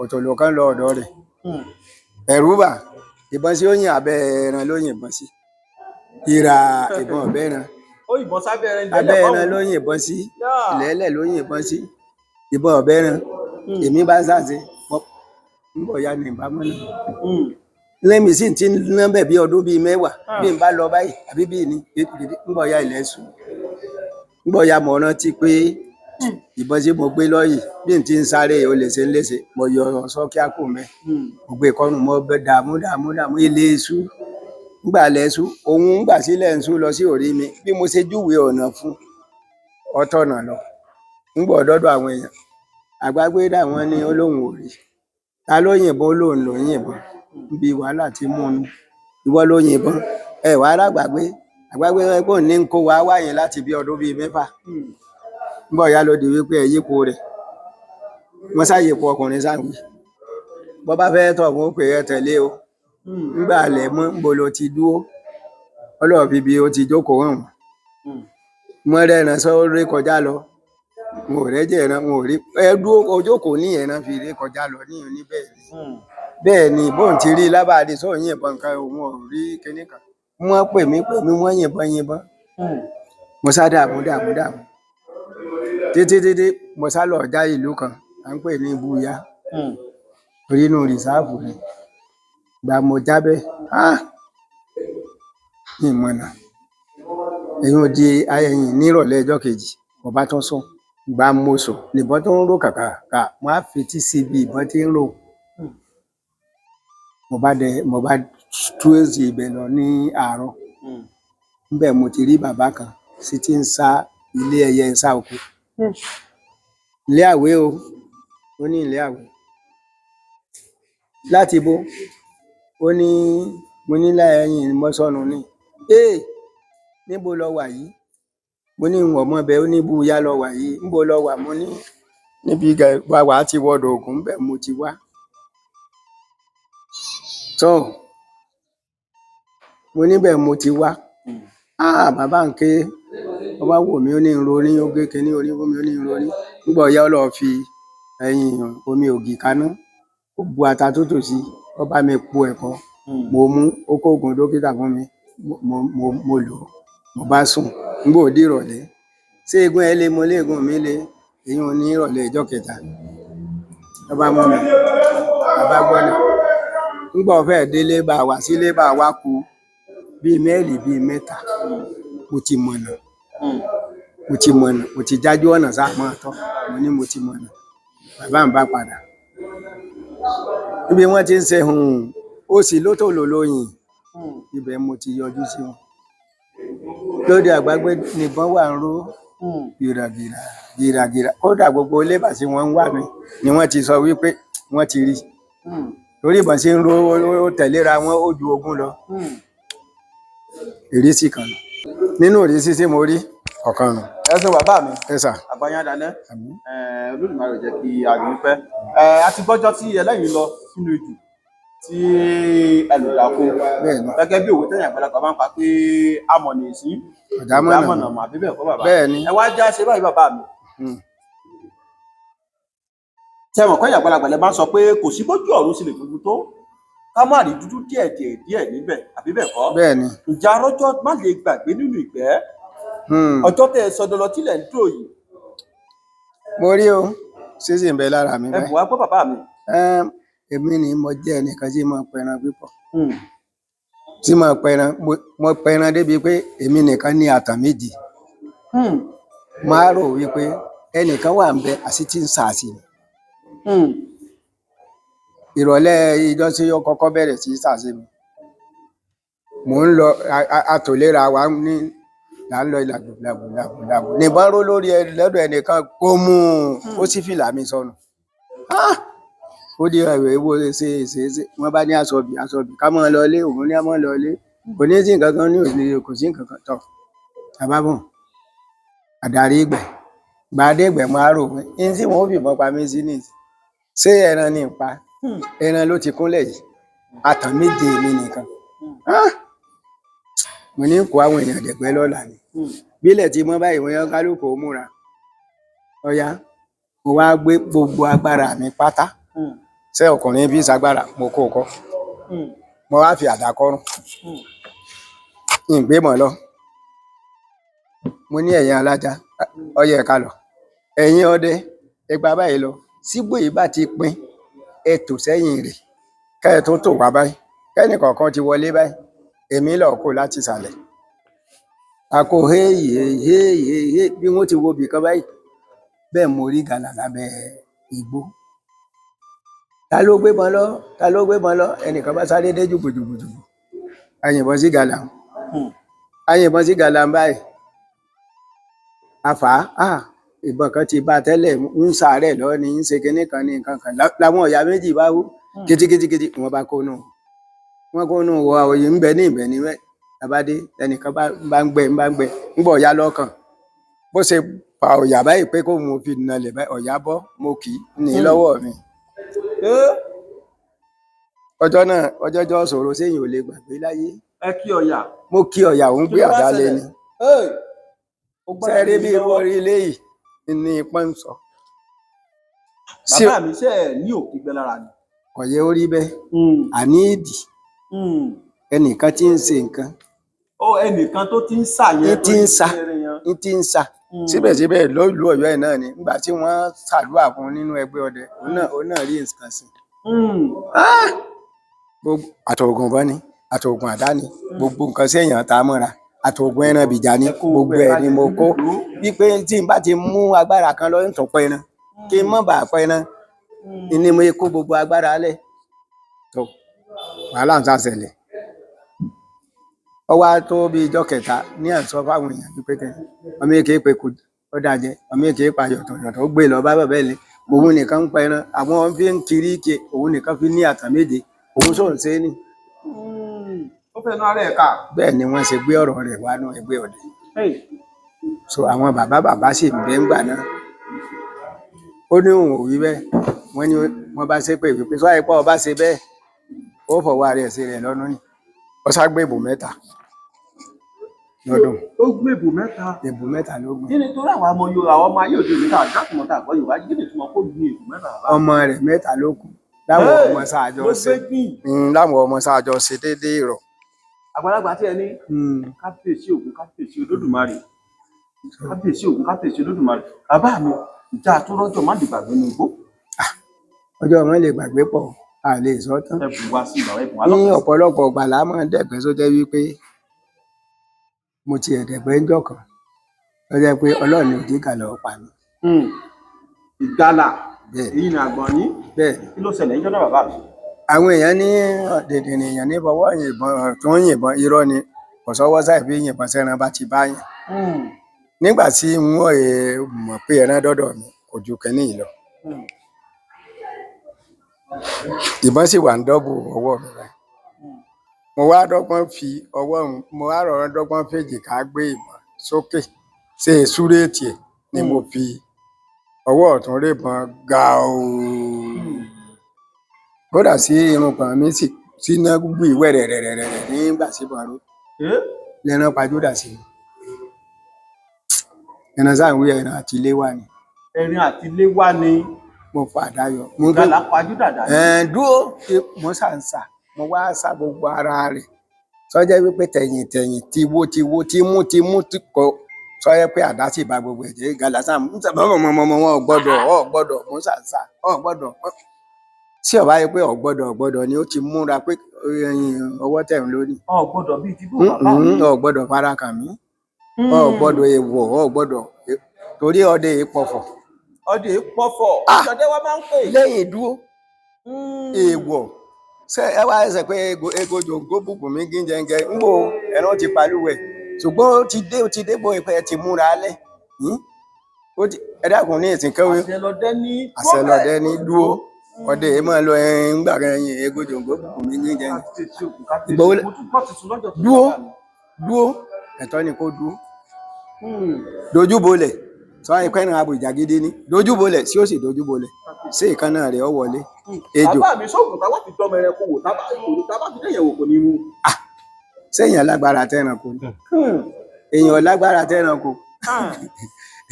òtòlù kan lọ ọ̀dọ̀ rẹ̀ ẹ̀rù bà ìbọn sí òyìn abẹ́ ẹran ló yìnbọn sí ìrà ìbọn ọ̀bẹ ẹran abẹ́ ẹran ló yìnbọn sí ìlẹ́lẹ̀ ló yìnbọn sí ìbọn ọ̀bẹ ẹran èmi bá ń sàṣe ń bọ̀ ya ní ìbámọ́ náà lẹ́mi sì ti ná bẹ̀ bí ọdún bíi mẹ́wàá bí n bá lọ báyìí àbí bí ní ń bọ̀ ya ilẹ̀ sùn ń bọ̀ ya mọ̀ rántí pé ìbọn tí mo gbé lọ́yìí bí n ti ń sáré ó lè ṣe ń léṣe mo yọ sọ́kí àpò mẹ́ mo gbé kọ́nù mo dààmú ilé iṣu ńgbà lẹ́sù òun ńgbà sílẹ̀ ń sú lọ sí orí mi bí mo ṣe júwèé ọ̀nà fún ọtọ̀nà lọ ńgbà ọ̀dọ́dọ̀ àwọn èèyàn àgbàgbé dà wọ́n ní olóhùn òrì ta ló yìnbọn olóhùn ló yìnbọn bí wàhálà ti mú un ìwọ ló yìnbọn ẹ wàá rágbàgbé àgbàgbé ẹgbọn ní ń kó wa wáyé láti bí ọdún bíi 6 ńgbà ọ̀yá ló di wípé ẹ yípo rẹ̀ wọ́n sáyèpo ọkùnrin sáwì bọ́ bá fẹ́ tọ̀ wọ́n pè é tẹ̀lé o ńgbà alẹ́ mọ́ ń bolo ti dúró ọlọ́ọ̀ bíbí ó ti jókòó hàn wọ́n rẹ́ran sọ́ọ́rẹ́ kọjá lọ wọn ò rẹ́jẹ̀ ẹran wọn ò rí dúró ojókòó ní ẹran fi rí kọjá lọ níyàn ní bẹ́ẹ̀ ni bóun ti rí lábàádé sọ yìnbọn kan òun ò rí kinní kan wọ́n pè mí wọ́n yìnbọn mo sá dààmú títí mo sá lọ já ìlú kan à ń pè ní Búyá torí inú rìsáàfù ni gbà mo jábẹ́ ìmọ̀nà èyí ò di ayẹyìn nírọ̀lẹ́ ọjọ́ kejì mo bá tún sùn gbà mo sùn nìbọn tó ń rò kàkà mo á fetí sí ibi ìbọn tí ń rò mo bá tú èsì ibẹ̀ lọ ní àárọ̀ níbẹ̀ mo ti rí bàbá kan sí ti ń sá ilé ẹyẹ ń sá oko ilé àwé o ó ní ilé àwé láti bó ó ní mo ní láyẹyìn mọ́sọ́nù ní níbo lọ wà yìí mo ní ìwọ̀n mọ́bẹ ó ní Búyá lọ wà yìí níbo lọ wà mo ní níbi wà á ti wọ́dọ̀ Ògùn bẹ́ẹ̀ mo ti wá tó mo níbẹ̀ mo ti wá bàbá ń ké ọba wò mí ó ní ìròrí ó gé kíní orí fún mi ó ní ìròrí nígbà ọ̀yá ọlọ́ọ̀ fi omi ògì kaná ó bu ata tó tò sí ó bá mi po ẹ̀kọ́ mo mú ó kó oògùn dókítà fún mi mo lò ó mo bá sùn nígbà òdì ìrọ̀lẹ́ ṣé eégún ẹ lé mo léegun mi lé èyí ò ní ìrọ̀lẹ́ ìjọ́ kẹta ló bá mú mi bàbá gbọ́dọ̀ nígbà ọ̀fẹ́ délé bá wá sílé bá wá kú bíi mẹ́ẹ̀lì bíi 3 mo ti jájú ọ̀nà sáà máa tọ́ mo ní mo ti mọ̀nà bàbá ń bá padà níbi wọ́n ti ń ṣe ó sì lótòlò lóyìn ibẹ̀ mo ti yọjú sí wọn lóde àgbàgbé nìbọn wà ń ró gìràgìrà kódà gbogbo lébà tí wọ́n ń wà mí ni wọ́n ti sọ wípé wọ́n ti rí torí ìbọn sí ń ró ó tẹ̀léra wọn ó ju 20 lọ ìrísí kan nínú ìrísí tí mo rí ọ̀kan nù. ẹ ṣe bàbá mi ẹ sà àbáyán dalẹ Olódùmarè jẹ́ kí àgbọn pẹ́ a ti gbọ́jọ́ tí ẹlẹ́yìn lọ sínú ìjù tí ẹlòdàkó gẹ́gẹ́ bí òwe tẹ̀yìn àgbàlagbà máa ń pa pé amọ̀nà èsì ìdámọ̀nà mà bí bẹ́ẹ̀ kọ́ bàbá ẹ wá já ṣe báyìí bàbá mi tẹmọ̀ kọ́ àgbàlagbà lẹ máa ń sọ pé kò sí bójú ọ̀run sì lè gbogbo tó ká má rí dúdú díẹ̀ níbẹ̀ àbí bẹ́ẹ̀ kọ́ ìjà arọ́jọ́ má lè gbàgbé nínú ìgbẹ́ ọjọ́ tẹ́ ẹ sọdọlọ tílẹ̀ ń dò yìí. mo rí o ṣíṣì ń bẹ lára mi báyìí ẹ bù wá gbọ́ bàbá mi. èmi ni mo jẹ́ ẹnìkan tí mo pẹran pípọ̀ tí mo pẹran débi pé èmi nìkan ní àtàn méjì máa rò wípé ẹnìkan wà ń bẹ àti tí ń sàásì ni ìrọ̀lẹ́ ìjọ tí ó kọ́kọ́ bẹ̀rẹ̀ sí sàásì mi mò ń lọ àtòlera wa ní là ń lọ làbùlàbù nìbọn ró lórí lọ́dọ̀ ẹnìkan kó mú ó sì fìlà mi sọnù ó di ẹ̀rọ èwo ṣe wọ́n bá ní aṣọbì ká mọ́ lọlé òun ní àmọ́ lọlé kò ní sí nǹkan kan ní òsì kò sí nǹkan kan tọ̀ àbábọ̀ àdarí ìgbẹ́ gbàdé ìgbẹ́ máa rò pé ní tí wọ́n fìbọn pa mí sí ní ṣé ẹran ní pa ẹran ló ti kúnlẹ̀ yìí àtàn méje mi nìkan mo ní kó àwọn èèyàn dẹ̀gbẹ́ lọ́la ni bílẹ̀ tí mo báyìí wọ́n yán kálukú ó múra ọ̀yá mo wá gbé gbogbo agbára mi pátá ṣé ọkùnrin bí ìsagbára mo kó kọ́ mo wá fi àdá kọ́rùn ìgbé mọ̀ lọ mo ní ẹ̀yin alájà ọyẹ ẹ̀ka lọ ẹ̀yin ọdẹ ẹgbà báyìí lọ sígbó yìí bá ti pín ẹ tò sẹ́yìn rẹ̀ kẹ́ ẹ tó tò wá báyìí kẹ́nì kọ̀ọ̀kan ti wọlé báyìí èmi lọ kó láti ìsàlẹ̀ àkó héyè bí wọ́n ti wo bìkan báyìí bẹ́ẹ̀ mo rí ìgalà lábẹ́ igbó. Ta ló gbébọn lọ? Ta ló gbébọn lọ? Ẹnìkan bá sáré dé jùgbùjùgbùjùgbù. A yìnbọn sí ìgalà. A yìnbọn sí ìgalà báyìí. A fà á. Ìbọn kan ti bá tẹ́lẹ̀ ń sàárẹ̀ lọ ní ń ṣe kinní kan ní nǹkan kan. Làwọn ọ̀yà méjì bá wú kìtìkìtìkìtì wọ́n bá kó nù. Wọ́n kó nù wọ òye ń bẹ ní ìbẹ̀ ní wẹ́. Àbádé ẹnìkan bá ń gbẹ ń bọ̀ ọ̀yà lọ́kàn. Bó ṣe pa ọ̀yà báyìí pé kó mo fi nalẹ̀ báyìí ọ̀yà bọ́ mo kì í ní lọ́wọ́ mi. Ọjọ́ náà ọjọ́jọ́ ṣòro séyìn ò lè gbàgbé láyé. Ẹ kí ọ̀yà. Mo kí ọ̀yà òun gbé àdá lé ni. Sẹ́ẹ̀rí bí orí ilé yìí ní ipọ́n ń sọ. Bàbá mi ṣe ní òkú gbẹ lára ni. Ọ̀yẹ́ orí bẹ́ẹ̀. Àní ìdì. Ẹnìkan tí ń ṣe nǹkan. Ẹnìkan tó ti ń sà yẹn. Ní ti ń sà. Síbẹ̀síbẹ̀ lóòlù Ọ̀yọ́ ẹ̀ náà ni nígbà tí wọ́n ṣàdúrà fún nínú ẹgbẹ́ ọdẹ òun náà rí nǹkan sí. Àtọ̀gùn bọ́ ni àtọ̀gùn àdá ni gbogbo nǹkan séèyàn tá a mọ́ra àtọ̀gùn ẹran bìjà ni gbogbo ẹ̀ ni mo kó wípé tí n bá ti mú agbára kan lọ ń tún pẹ́ náà kí n mọ̀ bá pẹ́ náà ni mo kó gbogbo agbára lẹ̀ tó wàhálà ń ṣàṣẹlẹ̀. Ó wá tó bí ijọ́ kẹta ní à ń sọ fáwọn èèyàn wípé kẹ́ ọmọ èké pé kò ó dàjẹ́ ọmọ èké pa yọ̀tọ̀yọ̀tọ̀ ó gbé lọ bá bàbá ẹ̀ lé òun nìkan ń pẹ́ náà àwọn fi ń kiri ike òun nìkan fi ní àtàn méje òun sóun ṣe é ní. Ó fẹ́ nu ara ẹ̀ ká. Bẹ́ẹ̀ ni wọ́n ṣe gbé ọ̀rọ̀ rẹ̀ wá nú ẹgbẹ́ ọdẹ. So àwọn bàbá sì ń bẹ́ ń gbà náà. Ó ní òun ò wí bẹ́ẹ̀ wọ́n ní wọ́n bá ṣépè wípé sọ àìpọ̀ ọba ṣe bẹ́ẹ̀ ó fọwọ́ ara ẹ̀ ṣe rẹ̀ lọ́nà ni. Ó sá gbé ìbò 3 lọ́dún. Ó gbé ìbò 3. Ìbò 3 ló gbé. Kí ni torí àwọn ọmọ ayé òde òde náà dákùnmọ́ tá àgbọ̀ Yorùbá kí ni tí wọ́n kó gbé ìbò 3? Ọmọ rẹ̀ 3 ló kù. Láwọn ọmọ sáàjọ ṣe láwọn ọmọ sáàjọ ṣe déédéé rọ̀. Àgbàlagbà tí ẹ ní kábíyèsí Ògún kábíyèsí Olódùmarè kábíyèsí Ògún kábíyèsí Olódùmarè. Bàbá mi ìjà tó rọ́jọ́ má lè gbàgbé ní igbó. Ọjọ́ wọn lè gbàgbé pọ̀ a lè sọ tán. Ẹ bù wá sí ìgbà ẹ bù wá Ní lọ́kàn. ọ̀pọ̀lọpọ̀ ìgbà la máa ń dẹ̀gbẹ́ tó jẹ́ wípé mo ti ẹ̀dẹ̀gbẹ́ ń jọ̀kan tó jẹ́ pé Ọlọ́run ní òdì ìkàlẹ̀ ọ̀pá mi. Ìgalà Bẹ́ẹ̀ èyí ni àgbọ̀n ní. bẹ́ẹ̀ Kí ló ṣẹlẹ̀ níjọ́ náà bàbá mi? àwọn èèyàn ní dèdè èèyàn ní fọwọ́ yìnbọn tó ń yìnbọn irọ́ ni kò sọ́wọ́ sáì fi yìnbọn sẹ́ran bá ti bá yàn. Nígbà tí wọ́n mọ̀ pé ẹran dọ́dọ̀ mi kò ju kẹ́ni yìí lọ. Ìbọn sì wà ń dọ́bù ọwọ́ mi báyìí. Mo wá dọ́gbọ́n fi ọwọ́ mo wá rọ̀rọ̀ dọ́gbọ́n fèjì ká gbé ìbọn sókè ṣe súréètì ẹ̀ ni mo fi ọwọ́ ọ̀tún rèébọn gàù. Kódà sí irùngbọ̀n mi sì síná gbogbo ìwẹ̀ rẹ̀ nígbà sí bọ̀rọ̀ lẹ́ran pajúdà sí i. Ẹran sáà ń wí ẹran àti ilé wà ní. Ẹrin àti ilé wá ni. Mo fàdá yọ. Ìgalà pajúdà dà ní. Dúró mo ṣàǹsà mo wá sá gbogbo ara rẹ̀ sọ́jẹ́ wípé tẹ̀yìn tiwo tímú tí kò sọ́jẹ́ pé àdá sì bá gbogbo ẹ̀jẹ̀ ìgalà sáà ń sábà mọ̀mọ́ wọn ò gbọ́dọ̀ mo ṣàǹsà ò gbọ́dọ̀ tí ọba yẹ pé ò gbọ́dọ̀ ni ó ti múra pé ọwọ́ tẹ̀ ń lónìí. Ò gbọ́dọ̀ bíi ti bó bàbá mi. Ò gbọ́dọ̀ fara kàn mí ò gbọ́dọ̀ èèwọ̀ ò gbọ́dọ̀ torí ọdẹ ìpọ̀fọ̀. Ọdẹ pọ̀fọ̀ ìjọdẹ wa máa ń pè. Lẹ́yìn dúró èèwọ̀ ṣe ẹ wá ẹsẹ̀ pé ego jòǹgó bùkún mi gíjẹngẹ ń bò ẹran ti pàlúwẹ̀ ṣùgbọ́n ó ti dé bó ìpẹ́ ti múra alẹ́ ẹ dákun ní ìsìnkẹ́wé àṣẹlọ́dẹ ní dúró ọdẹ yìí máa lọ ńgbà kan ẹyin ego jòǹgó bùkún mi gíjẹngẹ ìgbòho dúró ẹ̀tọ́ ni kó dúró dojúbolẹ̀ sọ àyìnpẹ́ náà abo ìjà gidi ni dojúbolẹ̀ sí ó sì dojúbolẹ̀ sí ìkànnà rẹ̀ ọ wọlé ejò. Bàbá mi sọ̀rọ̀ táwa fi dọ́mọ ẹranko wò tábà fi dẹ́yẹ̀ wò kò ní mú. Séèyàn lágbára tẹ́ranko ni èèyàn lágbára tẹ́ranko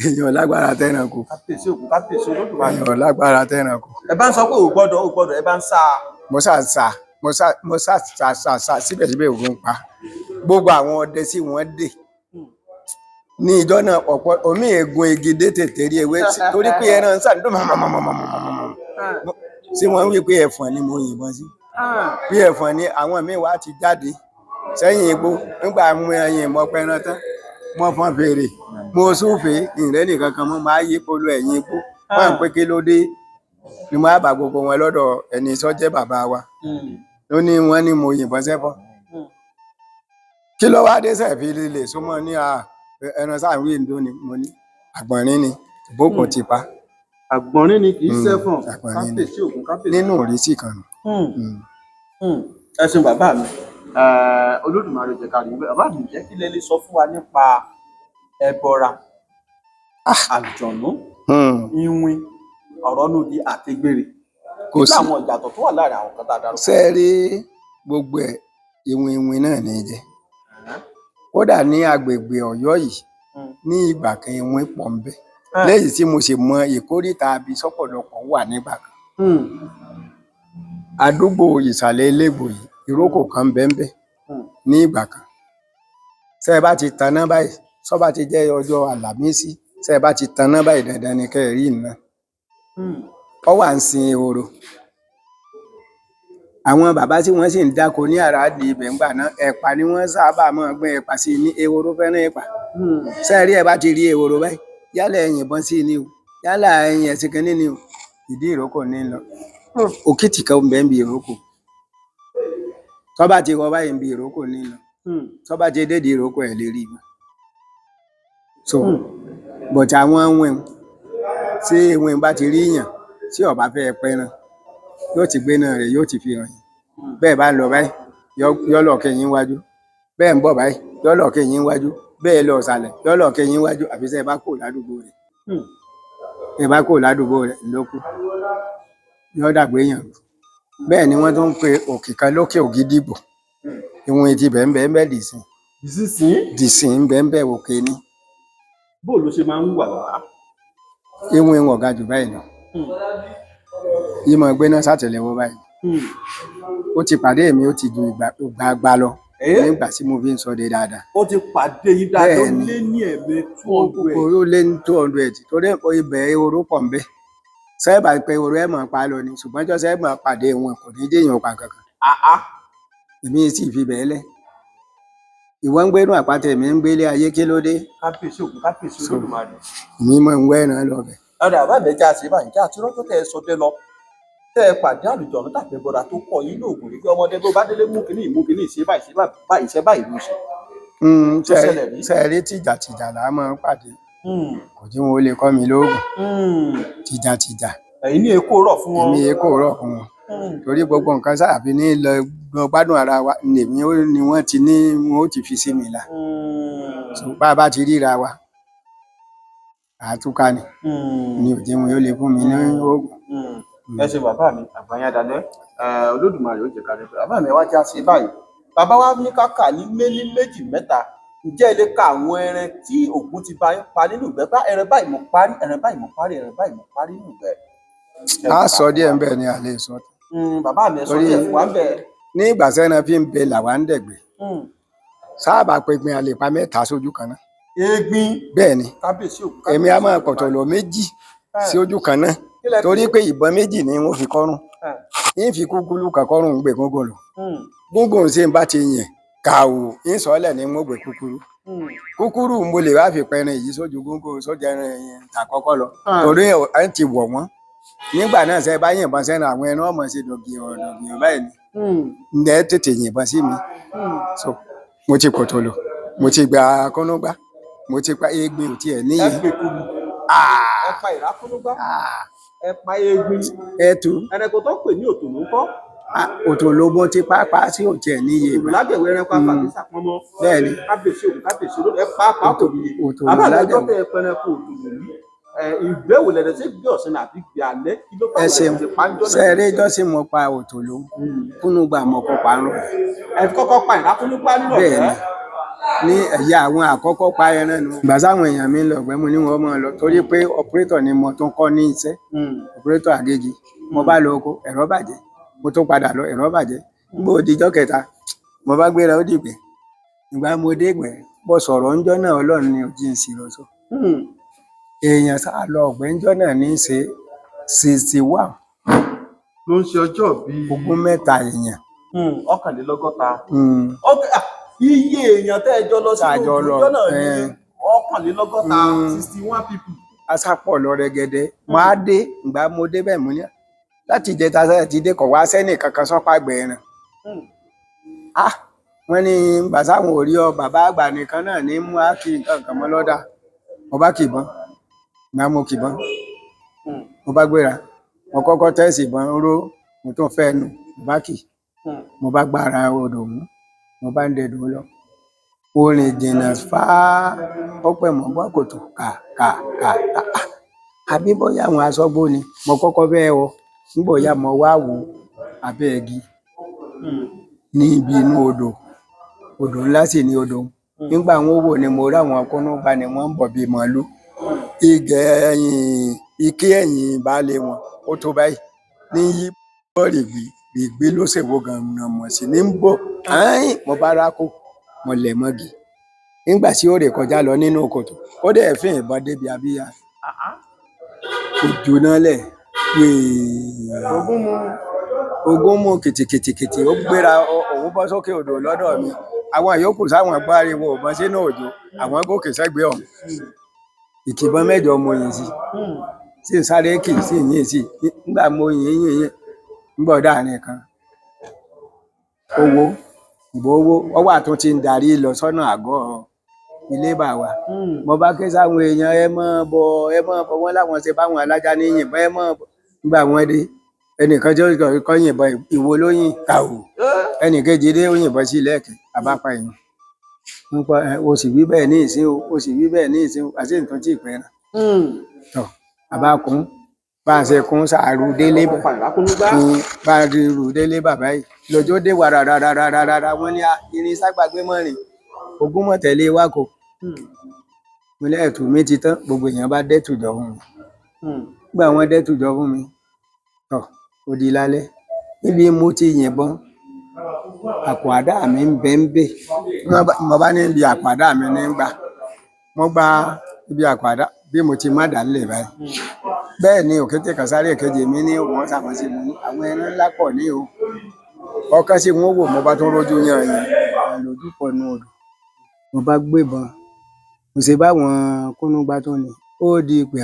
èèyàn lágbára tẹ́ranko kábíyèsí Ògún kábíyèsí Olódùmarè. èèyàn lágbára tẹ́ranko. Ẹ bá ń sọ pé ò gbọ́dọ̀ ẹ bá ń sá. mo sá síbẹ̀síbẹ̀ òun pa gbogbo àwọn ọdẹ tí wọ́n dè ní ìjọ náà ọ̀pọ̀ omi ègún igi dé tètè rí ewé torí pé ẹran sáà ní sí wọ́n wí pé ẹ̀fọ̀n ni mo yìnbọn sí bí ẹ̀fọ̀n ni àwọn míì wá ti jáde sẹ́yìn igbó nígbà mú ẹyin ìmọ̀ pẹran tán mo fọn fèrè mo súfèé ìrẹ́ nìkan kan mọ́ máa yí polo ẹ̀yìn igbó wọ́n pé kí ló dé ni mo bá gbogbo wọn lọ́dọ̀ ẹni tó jẹ́ bàbá wa ló ní wọ́n ní mo yìnbọn sẹ́fọ́ kí ló wá dé sẹ́ẹ̀fì lè súnmọ́ ní ẹran sáàwí ìdó ni mo ní àgbọ̀nrín ni ìbókun ti pa àgbọ̀nrín ni kì í sẹ́fọ̀n àgbọ̀nrín ni káfíńsì ògùn káfíńsì nínú ìrísí kan nù. ẹ ṣeun bàbá mi Olódùmarè jẹ́ ká rí bẹ́ẹ̀ bàbá mi jẹ́ kí lẹ lè sọ fún wa nípa ẹbọra àlùjọ̀nú iwin ọ̀rọ̀ nùdí àtẹgbèrè kí làwọn ìyàtọ̀ tó wà láàrin àwọn kan tá a dárúkọ. ṣe rí gbogbo ẹ̀ ìwìn náà ní í jẹ́ kódà ní agbègbè Ọ̀yọ́ yìí ní ìgbà kan ìwìn pọ̀ ń bẹ lẹ́yìn tí mo sì mọ ìkórìtà àbí sọ́pọ̀lọpọ̀ wà nígbà kan àdúgbò ìsàlẹ̀ Elégbò yìí ìrókò kan bẹ́ẹ̀ ní ìgbà kan ṣe bá ti tanná báyìí sọ bá ti jẹ́ ọjọ́ Àlàmísì ṣe bá ti tanná báyìí dandan ni kẹ́ ẹ̀ rí iná ọ wà ń sin ehoro àwọn bàbá tí wọ́n sì ń dáko ní àràádì ibẹ̀ ńgbà náà ẹ̀pà ni wọ́n sábà máa gbin ẹ̀pà sí ní ehoro fẹ́ràn ẹ̀pà ṣe rí ẹ bá ti rí ehoro báyìí yálà ẹ̀yìn bọ́n sí ni o yálà ẹ̀yìn ẹ̀sìn kínní ni o ìdí ìrókò ní lọ òkìtì kan bẹ́ẹ̀ ń bi ìrókò tó bá ti rọ báyìí ń bi ìrókò ní lọ tó bá ti dédìí ìrókò ẹ̀ lè rí i so bọ̀tí àwọn wẹ̀n tí wẹ̀n bá ti rí yàn tí ọba fẹ́ pẹran yóò ti gbé náà rẹ̀ yóò ti fi hàn yín bẹ́ẹ̀ bá ń lọ báyìí yọ́ lọ kẹ́yìn wájú bẹ́ẹ̀ ń bọ̀ báyìí yọ́ lọ kẹ́yìn wájú bẹ́ẹ̀ lọ sàlẹ̀ yọ́ lọ kẹ́yìn wájú àfi tẹ́ ẹ bá kò ládùúgbò rẹ̀ ẹ bá kò ládùúgbò rẹ̀ lókù yọ́ dàgbé yàn bẹ́ẹ̀ ni wọ́n tún ń pe òkè kan lókè Ògìdìgbò ìwọ̀n ti bẹ́ẹ̀ bẹ́ẹ̀ dìsìn bẹ́ẹ̀ òkè ni. bó ló ṣe máa ń wà wá. ìwọ̀n ìwọ̀n ga jù báyìí lọ ìmọ̀ gbéná sátẹ̀lẹ́wọ́ báyìí ó ti pàdé mi ó ti ju ìgbà lọ nígbà tí mo fi ń sọ de dáadáa. ó ti pàdé yín dáadáa ó lé ní ẹ̀mẹ́ 200. ó lé ní 200 torí ibẹ̀ ehoro pọ̀ ń bẹ sẹ́ẹ̀bà pé ehoro ẹ̀ mọ̀ pa lọ ni ṣùgbọ́n jọ́ sẹ́ẹ̀bà pàdé wọn kò ní déèyàn pa kankan. èmi sì fi bẹ́ẹ̀ lẹ̀ ìwọ ń gbénú àpáta èmi ń gbélé ayé kí ló dé. kábíyèsí ògùn kábíyèsí Olódùmarè. èmi máa ń wẹ́ ẹran lọ bẹ̀. ọ̀dà àbábẹ́jà ṣe báyìí já àti rọ́jò tẹ́ ẹ sọ dé lọ tẹ́ ẹ pàdé àlùjọ̀nú tàbí ẹbọra tó kọ yín lóògùn ní kí ọmọdé tó bá délé mú kínní ṣe báyìí ṣe báyìí ló ṣe. sẹ́ẹ̀rí tìjàtìjà là á máa ń pàdé kò tí wọn ó lè kọ́ mi lóògùn tìjàtìjà. ẹ̀yin ní èkó rọ̀ fún wọn. èmi èkó rọ̀ fún wọn torí gbogbo nǹkan sáàfin ní lọ gbádùn ara wa lèmi ni wọ́n ti ní wọn ó ti fi sí mi la bá a bá ti ríra wa àtúkà ni ni òjì wọn yóò lè fún mi ní oògùn. ẹ ṣe bàbá mi àgbáyé dalẹ Olódùmarè ó jẹ ká lẹfẹ bàbá mi wá já sí báyìí bàbá wa ní káka ní méní méjì mẹ́ta ǹjẹ́ ẹ lè ka àwọn ẹran tí Ògún ti bá yín pa nínú ìgbẹ́ bá ẹran báyìí mo parí ẹran báyìí mo parí ẹran báyìí mo parí nínú ìgbẹ́. a sọ díẹ̀ ń bẹ ni a lè sọ. bàbá mi sọ díẹ̀ fún wa ń bẹ. ní ìgbà sẹ́ran fi ń bẹ làwa ń dẹ̀gbẹ́ sábà pẹ̀gbìn àlèpá mẹ́ta sójú kan náà. egbin. bẹ́ẹ̀ ni kábíyèsí Ògún èmi á máa pọ̀tọ̀lọ̀ méjì sí ojú kan náà torí pé ìbọn méjì ni wọ́n fi kọ́rùn yín fi kúkúrú kan kọ́rùn gbé gúngùn lọ gúngùn ṣe ń bá ti yàn kàwò yín sọ́ọ́lẹ̀ ní mo gbé kúkúrú mo lè wá fi pẹrin èyí sójú gúngùn sójú ẹran yẹn tàkọ́kọ́ lọ torí ẹ ti wọ̀ wọ́n nígbà náà ṣe bá yìnbọn sẹ́nu àwọn ẹran ọmọ ṣe dọ̀gìyàn báyìí ni ǹdẹ́ tètè yìnbọn sí mi so mo ti pọ̀tọ̀lọ̀ mo ti gba kọ́núgbá mo ti pa egbin ò tiẹ̀ níyì. ẹ pa ìrákúnúgbá ẹ pa egbin ẹtù ẹranko tó pè ní òtòló ńkọ́. òtòló mo ti pápá sí òtí ẹ̀ níyì. òtòlágẹ̀wé ẹranko àfàkísà pọnmọ. bẹ́ẹ̀ni kábíyèsí Ògún kábíyèsí ló ẹ pa kò níye. òtòlágẹ̀wé àbájáde tẹ ẹ pẹrẹnkọ òtòló yìí ìgbéwò lẹ́dẹ̀ tí gbé ọ̀sán àbí gbé alẹ́ kí ló ẹ ṣeun sẹ́ẹ̀rí jọ́sìn mo pa òtòló kúnúgbà mo kọ́ pa ń rọ̀. ẹ kọ́kọ́ pa ìrákúnúgbá nínú ọ̀rẹ́. bẹ́ẹ̀ni ní ẹ̀yà àwọn àkọ́kọ́ pa ẹran nù. ìgbà sáwọn èèyàn mi lọ ọ̀gbẹ́ mo ní wọn máa lọ torí pé ọ̀pẹ́rẹ́tọ̀ ni mo tún kọ́ ní iṣẹ́ ọ̀pẹ́rẹ́tọ̀ Àgègì mo bá lọ oko ẹ̀rọ bàjẹ́ mo tún padà lọ ẹ̀rọ bàjẹ́ nígbà òdìjọ́ kẹta mo bá gbéra ó dìgbẹ́ ìgbà mo dé gbẹ́ mo sọ̀rọ̀ ńjọ́ náà Ọlọ́run ni òjì ń sì lọ sọ. èèyàn sá lọ ọ̀gbẹ́ ńjọ́ náà ní í ṣe 61 ló ń ṣe ọjọ́ bíi ogún mẹ́ta èèyàn. 61. iye èèyàn tẹ́ ẹ jọ lọ sí ìjọ náà ní 61 people. Asápọ̀ lọ rẹ́gẹ́dẹ́ máa dé ìgbà mo dé bẹ́ẹ̀ mú ní láti ìjẹta sẹ́yìn ti dé kọ̀ wá sẹ́nì kankan sọ́pà gbẹ̀rẹ̀ wọ́n ní bàtàwọn ò rí ọ bàbá àgbà nìkan náà ní mú ákì nǹkan kan mọ́ lọ́dà mo bá kìbọn ìgbà mo kìbọn mo bá gbéra mo kọ́kọ́ tẹ́sì ìbọn ró mo tún fẹ́ nu mo bá kì mo bá gbára odò mú mo bá ń dẹdò lọ orin jìnnà fáá ó pẹ́ mọ́ bọ́ kòtò kà àbí bóyá àwọn aṣọ́gbó ni mo kọ́kọ́ bẹ́ẹ̀ wọ nígbòyà mo wá wò abẹ́ igi ní ibi inú odò ńlá sì ní odò nígbà wọn wò ni mo rí àwọn akọ́núgba ni wọ́n ń bọ̀ bíi màálù ike ẹ̀yìn baálé wọn ó tó báyìí ní yí bọ́ọ̀lì gbé ló ṣèwọ ganan mọ̀ sí ní ń bọ̀ mo bá rákò mo lẹ̀ mọ́gi nígbà tí ó rè kọjá lọ nínú kòtò ó dẹ̀ fín ìbọn débi abíyá ojú náà lẹ̀ ogún mú kìtìkìtì ó gbéra òun bọ́ sókè odò lọ́dọ̀ mi àwọn yòókù sáwọn gbáriwo òbọn sínú òjò àwọn gòkè sẹ́gbẹ̀ẹ́ ọ̀hún ìkìbọn mẹ́jọ mo yìn sí ń sáré kì sí yìn sí nígbà mo yìn nígbà dáàrin kan owó ọwọ́ àtún ti ń darí lọ sọ́nà àgọ́ ilé bàwà mo bá ké sáwọn èèyàn ẹ mọ́ bọ̀ wọ́n láwọn ṣe báwọn alájà ní yìnbọn ẹ mọ́ bọ̀ nígbà wọn dé ẹnìkan tí ó kọ́ yìnbọn ìwo ló yìn kàwò ẹnìkejì dé ó yìnbọn sí lẹ́ẹ̀kẹ́ àbápa èèyàn nípa o sì wí bẹ́ẹ̀ ní ìsín o sì wí bẹ́ẹ̀ ní ìsín o àti nǹkan tí ì pẹ́ náà tọ́ àbákùn bá a ṣe kún sàárù délé bá a rí rù délé bàbá yìí lọ́jọ́ dé wà rárá wọ́n ní irin ságbàgbé mọ́rin ogún mọ̀tẹ́lé wá kò mo lẹ́ẹ̀tù mi ti tán gbogbo èèyàn bá dẹ́tù jọ fún mi gbà wọ́n dẹ́tù jọ fún mi tọ́ ó di lálẹ́ níbi mo ti yìnbọn àpò àdá mi ń bẹ mo bá ní ibi àpò àdá mi ní gbà mo gba ibi àpò àdá bí mo ti má dà nílẹ̀ báyìí bẹ́ẹ̀ ni òkété kan sáré èkejì mi ní wọ́n sàmọ́sí mi ní àwọn ẹran ńlá pọ̀ ní o ọkàn sí wọn wò mo bá tún rójú yan lójú pọ̀ nù odò mo bá gbébọn mo ṣe báwọn kúnnúgbà tó ní ó di pé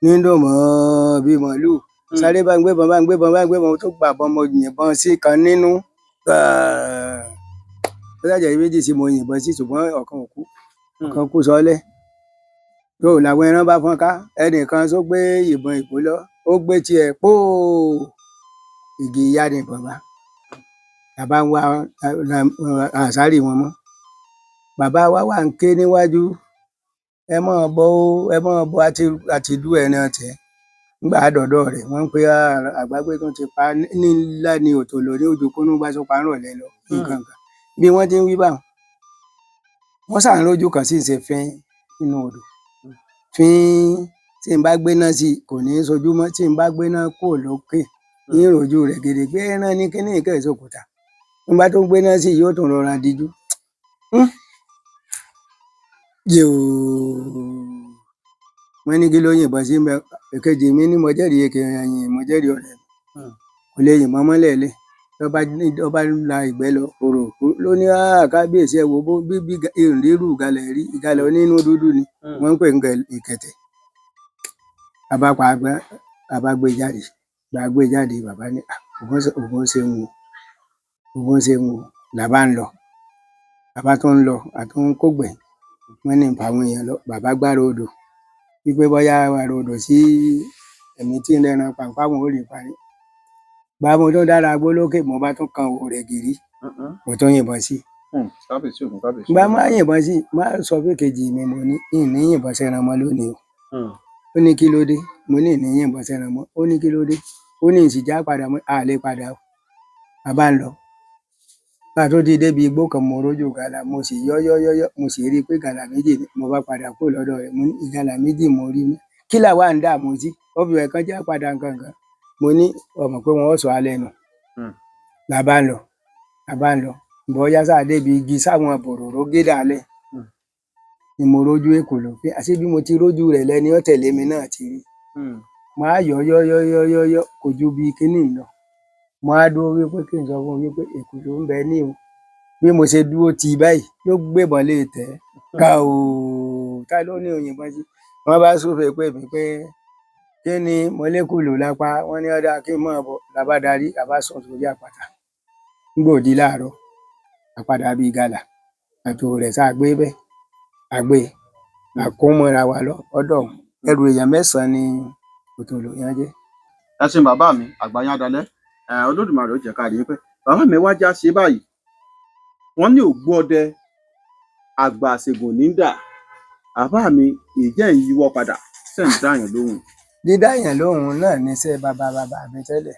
nílò mọ́ bí màálù sáré bá ń gbébọn tó gbà bọ́n mo yìnbọn sí kan nínú ó dájà méjì sí mo yìnbọn sí ṣùgbọ́n ọ̀kan kú sọ́lẹ̀ yóò làwọn ẹran bá fọ́n ká ẹnìkan tó gbé ìbọn ìbò lọ ó gbé tiẹ̀ póò igi ìyá ni bàbá bàbá ń wá àṣàrí wọn mọ́ bàbá wa wà ń ké níwájú ẹ mọ̀ bọ́ àti dú ẹran tẹ̀ nígbà àdọ̀dọ̀ rẹ̀ wọ́n ń pe àgbágbé tó ti pa nílá ni òtòlò ní ojú kúnnú bá tó pa ń rọ̀lẹ́ lọ nǹkan kan bí wọ́n ti ń wí báwọn wọ́n sàn lójú kan sì ń ṣe fín nínú odò fín tí n bá gbéná sí kò ní í sojú mọ́ tí n bá gbéná kò lókè ní ìròjú rẹ̀ gèdè pé ẹran ní kíní ìkẹ́ ìsòkùtà n bá tó gbéná sí yóò tún rọra díjú yóò wọ́n ní kí ló yìnbọn sí mẹ́ èkejì mi ní mo jẹ́rìí ẹ̀yìn mo jẹ́rìí ọ̀rẹ́ kò lè yìnbọn mọ́lẹ̀ẹ́lẹ̀ lọ́ba la ìgbẹ́ lọ òrò ló ní kábíyèsí ẹ̀ wo bí ìrìnrírù ìgalẹ̀ rí ìgalẹ̀ onínú dúdú ni wọ́n ń pè ń ìkẹ̀tẹ̀ bàbá gbé jáde bàbá ní ògùn ṣe ń wo làbá ń lọ bàbá tó ń lọ àtún kógbẹ̀ wọ́n ní ìfàwọn èèyàn lọ bàbá gbára odò wípé bóyá àrò odò sí ẹ̀mí tí ń rẹran pàǹpá wọn ò lè parí bá mo tó dára agbó lókè mo bá tún kan òwò rẹ̀ gírí mo tún yìnbọn sí bá má yìnbọn sí má sọ pé kejì mi mo ní ìní yìnbọn sẹ́ran mọ́ lónìí o ó ní kí ló dé mo ní ìní yìnbọn sẹ́ran mọ́ ó ní kí ló dé ó ní ìsìjà padà mọ́ àlè padà o bàbá ń lọ bá tó di débi igbó kan mo rójú gàlà mo sì yọ́ mo sì rí i pé gàlà méjì ni mo bá padà kó lọ́dọ̀ rẹ̀ mo ní ìgàlà méjì mo rí mi kí làwa ń dààmú sí obìnrin kan já padà nǹkan mo ní ọmọ pé wọn sọ alẹ́ nù làbá ń lọ bọ́yá sáà débi igi sáwọn bòròró gé dálẹ̀ ni mo rójú èkòló pé àṣé bí mo ti rójú rẹ̀ lẹ́ni ó tẹ̀lé mi náà ti rí máa yọ kò ju bí kíní lọ máa dúró wípé kí n sọ fún wípé èkòló ń bẹ ní o bí mo ṣe dúró tì báyìí ló gbébọn lè tẹ̀ ga o ta ló ní òyìnbó sí wọn bá súfèé pè mí pé kí ni mọlẹkùlù lápá wọn ní ọdà kí n mọ bọ làbá darí làbá sùn sórí àpáta ngbòdì láàárọ̀ àpàdà bíi gàlà àtò rẹ̀ tá a gbé bẹ́ẹ̀ àgbé àkómọra wa lọ ọ̀dọ̀ ẹrù èèyàn 9 ni òtòlò yẹn jẹ́. ẹ ṣeun bàbá mi àgbáyé adalẹ Olódùmarè ó jẹ́ ká rí i pé bàbá mi wá já ṣe báyìí wọ́n ní ògbó ọdẹ àgbà àṣègùn ní dà bàbá mi ìjẹ́ ń yíwọ́ padà ṣe ń dáyàn lóhùn. dídá èèyàn lóhùn náà níṣẹ́ bàbá mi tẹ́lẹ̀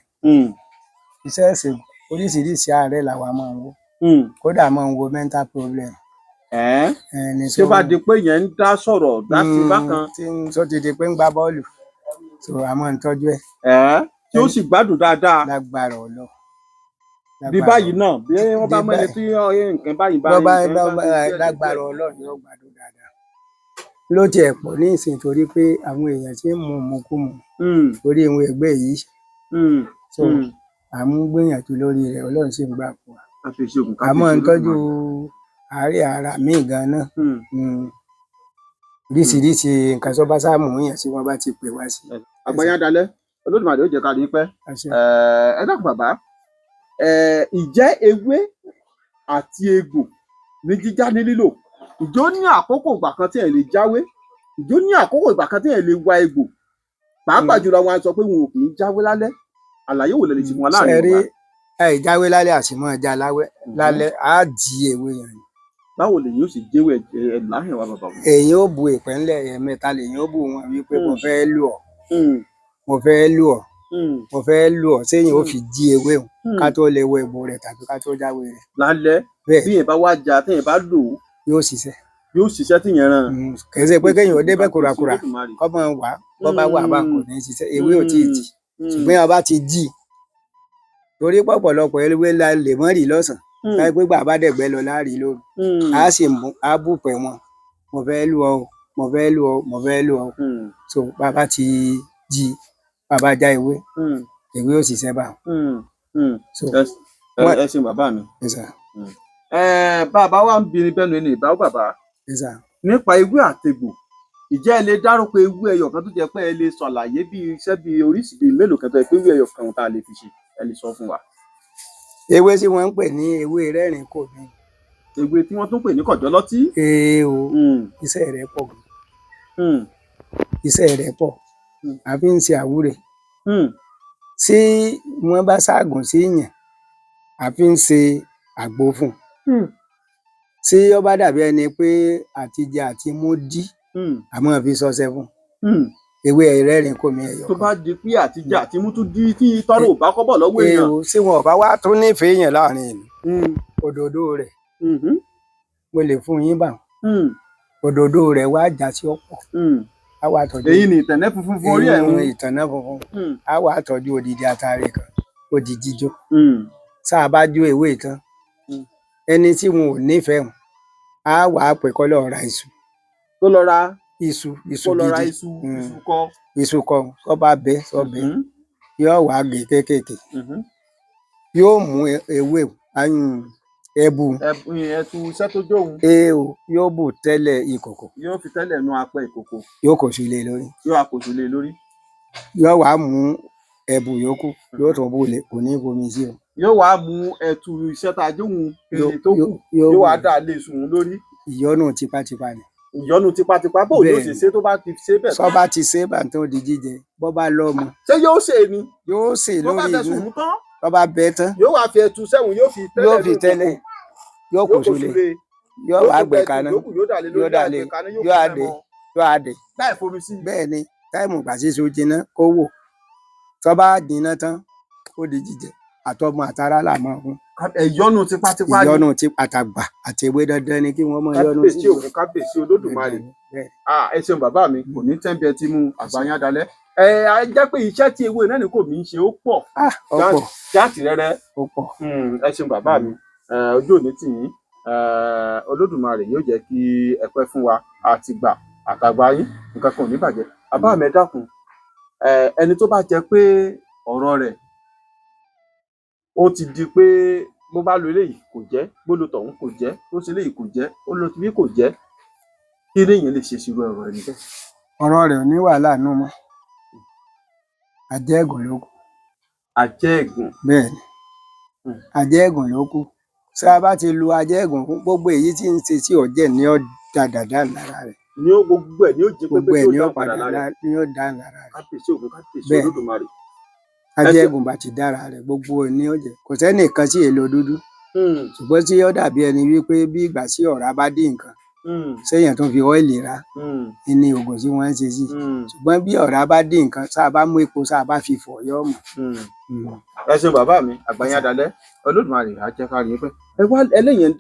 iṣẹ́ ìṣègùn oríṣiríṣi àárẹ̀ làwa máa ń wò kódà máa ń wo mental problem. ṣé bá di pé yẹn ń dá sọ̀rọ̀ láti bákan. tí tó ti di pé ń gbá bọ́ọ̀lù so a máa ń tọ́jú ẹ̀. tí ó sì gbádùn dáadáa. lágbára ọlọ. bí báyìí náà bí wọ́n bá mọ ẹni tí nǹkan báyìí bá lágbára ọlọ yóò gbádùn dáadáa. ló tiẹ̀ pọ̀ ní ìsìn torí pé àwọn èèyàn tí ń mu ìmukúmu torí ìwọ̀n ẹgbẹ́ yìí so à ń gbìyànjú lórí rẹ̀ Ọlọ́run sì ń gbà fún wa. a máa ń tọ́jú àárẹ̀ ara míì gan-an oríṣiríṣi nǹkan tó bá sáàmù yẹn tí wọ́n bá ti pè wá sí. àgbáyé adalẹ Olódùmarè ó jẹ́ ká rí pẹ́. ẹ dákun bàbá ìjẹ́ ewé àti egbò ní jíjá ní lílò ìjọ ní àkókò ìgbà kan tí ẹ lè jáwé ìjọ ní àkókò ìgbà kan tí ẹ lè wa egbò pàápàá jùlọ àwọn sọ pé wọn ò kì í jáwé lálẹ́ àlàyé wò lè lè ṣe fún wa láàrin wa. sẹ́rí àìjáwé lálẹ́ àsìmọ́ ẹja lálẹ́ á jí ewé yẹn. báwo lèyìn ó sì jẹ́wé ẹ̀ láàrin wa bàbá wọn. èyí ó bu ìpínlẹ̀ ẹ̀mẹ́ta lèyìn ó bù wọn wípé mo fẹ́ lù ọ́ mo fẹ́ lù ọ́ mo fẹ́ lù ọ́ séyìn ó fi jí ewé o ká tó lè wọ ìbò rẹ̀ tàbí ká tó jáwé rẹ̀. lálẹ́ bí yẹn bá wá jà téèyàn bá lò ó yóò ṣiṣẹ́ tí yẹn ràn. kì í ṣe pé kéèyàn ó débẹ̀ kúrakúra kọ́mọ wà bọ́ bá wà bá kò ní ṣiṣẹ́ ewé ò tí ì jì ṣùgbọ́n ọba ti jì torí pọ̀pọ̀lọpọ̀ ewé la lè mọ́ rí lọ́sàn-án láì pé bàbá dẹ̀gbẹ́ lọ láàrí lóru á sì mú á bùpẹ̀ wọn mo fẹ́ lù ọ́ mo fẹ́ lù ọ́ mo fẹ́ lù ọ́ so bàbá ti jì bàbá já ewé ò ṣiṣẹ́ bá ẹ ṣeun bàbá mi. bàbá wa ń bini bẹ́nu ẹni ìbáwó bàbá nípa ewé àtegbò ìjẹ́ ẹ lè dárúkọ ewé ẹyọ kan tó jẹ́ pé ẹ lè ṣàlàyé bí iṣẹ́ bí oríṣi bíi mélòó kan tó yẹ pé ewé ẹyọ kan tá a lè fi ṣe ẹ lè sọ fún wa. ewé tí wọ́n ń pè ní ewé rẹ́rìn kò ní. ewé tí wọ́n tún pè ní kọ̀jọ́lọ́tí. o iṣẹ́ rẹ̀ pọ̀ iṣẹ́ rẹ̀ pọ̀ àfi ń ṣe àwúrè tí wọ́n bá ṣaàgùn sí yàn àfi ń ṣe àgbo fún tí ó bá dàbí ẹni pé àtijẹ àti mú dí àmọ́ fi ṣọṣẹ fún ewé rẹ́rìn kò mí ẹyọ kan. tó bá di pé àtijẹ àti mú tún dí tí tọrọ ò bá kọ́bọ̀ lọ́wọ́ èèyàn. tí wọn ò bá wá tún nífẹ̀ẹ́ èèyàn láàrin ìlú òdòdó rẹ̀ mo lè fún yín bá òdòdó rẹ̀ wá já sí ọ̀pọ̀ á wà tọ́jú. èyí ni ìtànẹ́ funfun fún orí ẹ̀ ń. ìtànẹ́ funfun á wà tọ́jú odidi atare kan ó di jíjó sáà bá jó ewé tán ẹni tí wọn ò nífẹ̀ẹ́ wọn á wà á pè kọ́ lọ́ọ́ ra iṣu. tó lọ ra iṣu kọ. iṣu kọ kọ́ bá bẹ́ sọ bẹ́ yóò wá gé kéékèèké yóò mú ewé ẹbu ẹtu iṣẹ́ tó jóun. yóò bù tẹ́lẹ̀ ìkòkò. yóò fi tẹ́lẹ̀ nu apẹ ìkòkò. yóò kò sí lé lórí. yóò wá mú ẹbu yòókù yóò tún bù lé kò ní bomi sí o. yóò wá mú ẹtu iṣẹ́ tá a jóun èyí tó kù yóò wá dà lé sùn lórí. ìyọnu tipátipá ni. ìyọnu tipátipá bó yóò ṣe ṣe tó bá ti ṣe bẹ́ẹ̀. sọ bá ti ṣe bá tó di jíjẹ bó bá lọ́mọ. ṣé yóò ṣe ni. yóò ṣe lórí ìlú. bó bá tẹ sùn tán. bó bá bẹ tán. yóò wá fi ẹtu sẹ́wọ̀n yóò fi tẹ́lẹ̀ yóò kò sólè yóò wá gbẹ kaná yóò dàlé yóò àdè láì fomi sí. bẹ́ẹ̀ ni táìmù gbàṣíṣe jiná kó wò tó bá jiná tán ó di jíjẹ àtọmọ àtàrà làmọ fún. ìyọnu tipátipá ni. ìyọnu tí àtàgbà àti ewé dandan ni kí wọ́n mọ ìyọnu sí. kábíyèsí òun kábíyèsí Olódùmarè. ẹ ṣeun bàbá mi kò ní tẹ́ńbí ẹ ti mú àgbáyé adalẹ. a jẹ́ pé iṣẹ́ tí ewé náà ní kò mí ń ṣe ó pọ̀ jáàtì rẹ́rẹ́. ó pọ̀. ẹ ṣeun bàbá mi ojú òní tì yín Olódùmarè yóò jẹ́ kí ẹ pẹ́ fún wa àtìgbà àtàgbà yín nǹkan kan ò ní bàjẹ́. bàbá mi ẹ dákun ẹni tó bá jẹ́ pé ọ̀rọ̀ rẹ̀ ó ti di pé bó bá lo eléyìí kò jẹ́ bó lo tọ̀hún kò jẹ́ bó ṣe eléyìí kò jẹ́ ó lo tìbí kò jẹ́ kí lèèyàn lè ṣe sírú ọ̀rọ̀ ẹni bẹ́ẹ̀. ọ̀rọ̀ rẹ̀ ò ní wàhálà nù mọ́ àjẹ́gùn ló kù. àjẹ́gùn. bẹ́ẹ̀ ni àjẹ́gùn ló kù tí a bá ti lu àjẹ́gùn fún gbogbo èyí tí ń ṣe tí ọ̀jẹ̀ ní ó da dàda lára rẹ̀. ní ó gbogbo ẹ̀ ní ó jẹ́ pé gbogbo ẹ̀ ní yóò ó dá padà lára rẹ̀. ní ó dá lára rẹ̀. kábíyèsí Ògún kábíyèsí Bẹ́ẹ̀. Olódùmarè. àjẹ́gùn bá ti dára rẹ̀ gbogbo ẹ̀ ní ó jẹ́ kò sẹ́nìkan sí èlò dúdú ṣùgbọ́n tí ó dàbí ẹni wípé bí ìgbà tí ọ̀rá bá dín nǹkan séèyàn tó fi ọ́ìlì rà ní oògùn tí wọ́n ń ṣe sí ṣùgbọ́n bí ọ̀rá bá dín nǹkan tá a bá mú epo tá a bá fi fọ̀ yọ́ mọ̀. ẹ ṣeun bàbá mi Àgbàyìn Adalẹ́ Olódùmarè á jẹ́ ká rí i pé ẹ wá ẹlẹ́yìn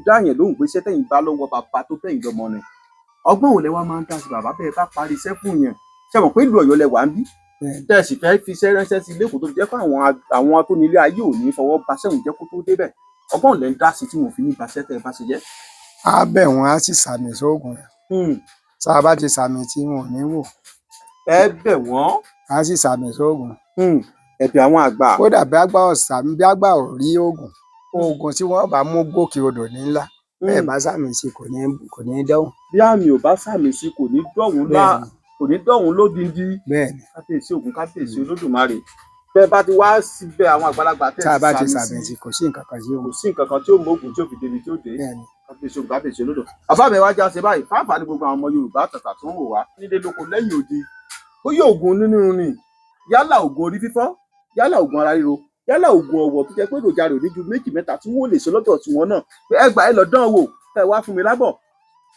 dáyìn lóhùn pé iṣẹ́ tẹ̀yìn bá lọ́wọ́ bàbá tó tẹ̀yìn lọ́mọ ni ọgbọ́n wo lẹ wá máa ń dá sí bàbá bẹ́ẹ̀ bá parí iṣẹ́ fún yẹn ṣe mọ̀ pé ìlú Ọ̀yọ́ lẹ wà ń bí tẹ́ ẹ sì fẹ́ fi iṣẹ́ ránṣẹ́ sí ilé kò tó jẹ́ pé àwọn atónilé ayé ò ní fọwọ́ ba sẹ́wọ̀n jẹ́ kó tó débẹ̀ ọgbọ́n lẹ ń dá sí tí wọn ò fi ní ìbáṣẹ́ tẹ́ ẹ bá ṣe jẹ́. á bẹ̀ wọ́n á sì sàmì sóògùn rẹ̀ tá a bá ti sàmì tí wọn ò ní wò ẹ bẹ̀ wọ́n. á sì sàmì sóògùn. ẹ̀bẹ̀ àwọn àgbà. kódà bí àgbà ò rí oògùn tí wọ́n bá mú gòkè odò ní ńlá bẹ́ẹ̀ bá sàmì sí kò ní dẹ́hùn. bí àmì ò bá sàmì sí kò ní dọ̀hún lódindi. bẹ́ẹ̀ni kábíyèsí Ògún kábíyèsí Olódùmarè bẹ́ẹ̀ bá ti wá síbẹ̀ àwọn àgbàlagbà tẹ̀ tá a bá ti sàmì sí kò sí nǹkan kan sí òun. kò sí nǹkan kan tí ó mọ ògùn tí ó fi débi tí ó dé. kábíyèsí Ògún kábíyèsí Olódùmarè. bàbá mi wá já ṣe báyìí fáfáà ní gbogbo àwọn ọmọ Yorùbá tàtà tó ń wò wá nílé lóko lẹ́yìn odi bóyá ògùn nínú ni yálà ògùn orí fífọ́ yálà ògùn ara ríro yálà ògùn ọ̀wọ̀ tó jẹ́ pé èròjà rẹ̀ ò ní ju 2 mẹ́ta tí wọ́n lè ṣe lọ́dọ̀ tí wọ́n náà pé ẹ gbà ẹ lọ dán wò ẹ wá fún mi lábọ̀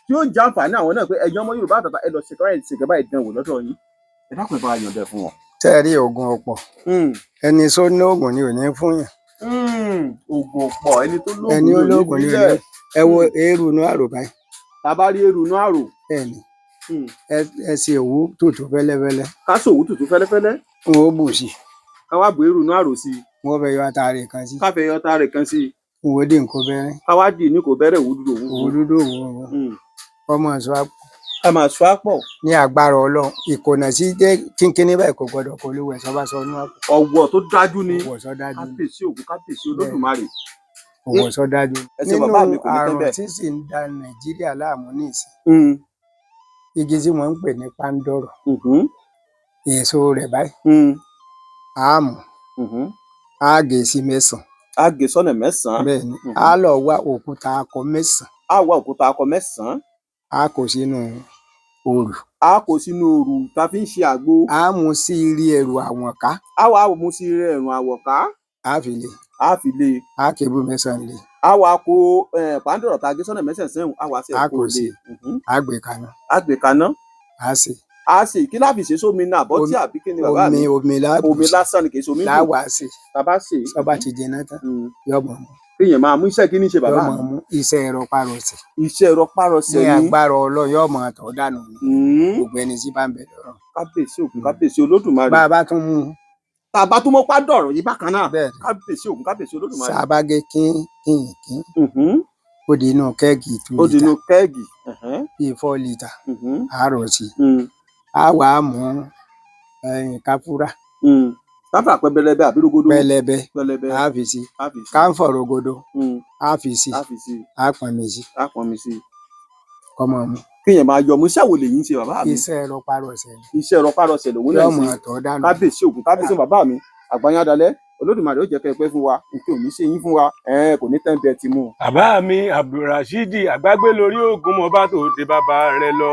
tí ó jẹ́ àǹfààní àwọn náà pé ẹ̀yin ọmọ Yorùbá àtàtà ẹ lọ ṣèkẹ́ báyìí dán wò lọ́dọ̀ yín ẹ dákun ẹ bá yàn dẹ fún wọn. tẹ́ ẹ rí oògùn ọ̀pọ̀ ẹni tó ní oògùn ni ò ní fún yàn. oògùn ọ̀pọ̀ ẹni tó lóògùn ni ò ní ẹ wo eérú inú àrò báyìí. tá a bá rí eérú inú àrò. bẹ́ẹ̀ni ẹ ṣe òwú tútù fẹ́lẹ́fẹ́lẹ́. ká ṣe òwú tútù fẹ́lẹ́fẹ́lẹ́. n ó bù sí. ká wá bu eérú inú àrò sí. wọ́n fẹ́ yọ àtàrí kan sí. ká fẹ́ yọ àtàrí kan sí. n ó dín nǹkan bẹ́rẹ́. ká wá dì ní kò bẹ́rẹ̀ òwú dúdú òwú. ọmọ ìṣó àpò. ká máa ṣọ́ àpọ̀. ní agbára Ọlọ́run ìkònà sí jẹ́ kínkínní báyìí kò gbọdọ̀ kó olówó ẹ̀ṣọ́ bá sọ inú àpò. ọ̀wọ̀ tó dájú ni. ọ̀wọ̀ sọ dájú. kábíyèsí Ògún kábíyèsí Olódùmarè. ọ̀wọ̀ sọ dájú. nínú àrùn tí sì ń da Nàìjíríà láàmú ní ìsìn. igi tí wọ́n ń pè ní pandoro. èso rẹ̀ báyìí. àmù. á gé sí 9. á gé sọ́nà 9. bẹ́ẹ̀ni á lọ wá òkúta akọ 9. á wá òkúta akọ 9. á kó sínú òrù. á kó sínú òrù tá a fi ń ṣe àgbo. á mú sí rí ẹrù àwọ̀nká. á wá mú sí rí ẹrù àwọ̀ká. á fi lé. á kébù 9 lé. á wá kó pàǹdọ̀rọ̀ tá a gé sọ́nà 9 sẹ́hùn á wá sí ẹ̀kọ́ lé. á gbé kaná. á gbé kaná. á sè. á sè kí láfi ṣe sómi náà bọ́ tí àbí kí ni bàbá mi. omi lásán ni kì í ṣe omi. láwa sè. tàbá sè. sọba ti jẹ náà tán yọ mọ̀ mọ́. kéèyàn máa mú iṣẹ́ kí ní ṣe bàbá mi. yọ mọ̀ mú iṣẹ́ rọpárọsẹ̀. iṣẹ́ rọpárọsẹ̀ ní agbára Ọlọ́run yóò mọ̀ àtọ̀ dànù ní gbogbo ẹni tí bá ń bẹ lọ́rọ̀. kábíyèsí Ògún kábíyèsí Olódùmarè. bá a bá tún mú un. tá a bá tún mọ́ pàdọ̀rọ̀ yìí bákan náà. kábíyèsí Ògún kábíyèsí Olódùmarè. sábàgé kín ó di inú kẹ́ẹ̀gì 2 lítà. ó di inú kẹ́ẹ̀gì. bíi 4 lítà. àárọ̀ sí. á wà á mú káfúrà. káfúrà pẹlẹbẹ àbí rogodo. pẹlẹbẹ á fi sí. káńfọ̀ rogodo á fi sí. á pọnmi sí. kọ́mọ mu. kéèyàn máa yọ ọmú iṣẹ́ wo lèyí ń ṣe bàbá mi. iṣẹ́ rọpárọsẹ̀. iṣẹ́ rọpárọsẹ̀ lòun náà ń ṣe. yọmọ àtọ̀ dànù. kábíyèsí Ògún kábíyèsí bàbá mi Àgbàyìn Adalẹ́ Olódùmarè ó jẹ́ kẹ́ ẹ pẹ́ fún wa nǹkan ò ní ṣe yín fún wa kò ní tẹ́ ń bẹ ti mú. bàbá mi Abdulrasheed Àgbàgbé lórí Ògún mo bá tó de bàbá rẹ lọ.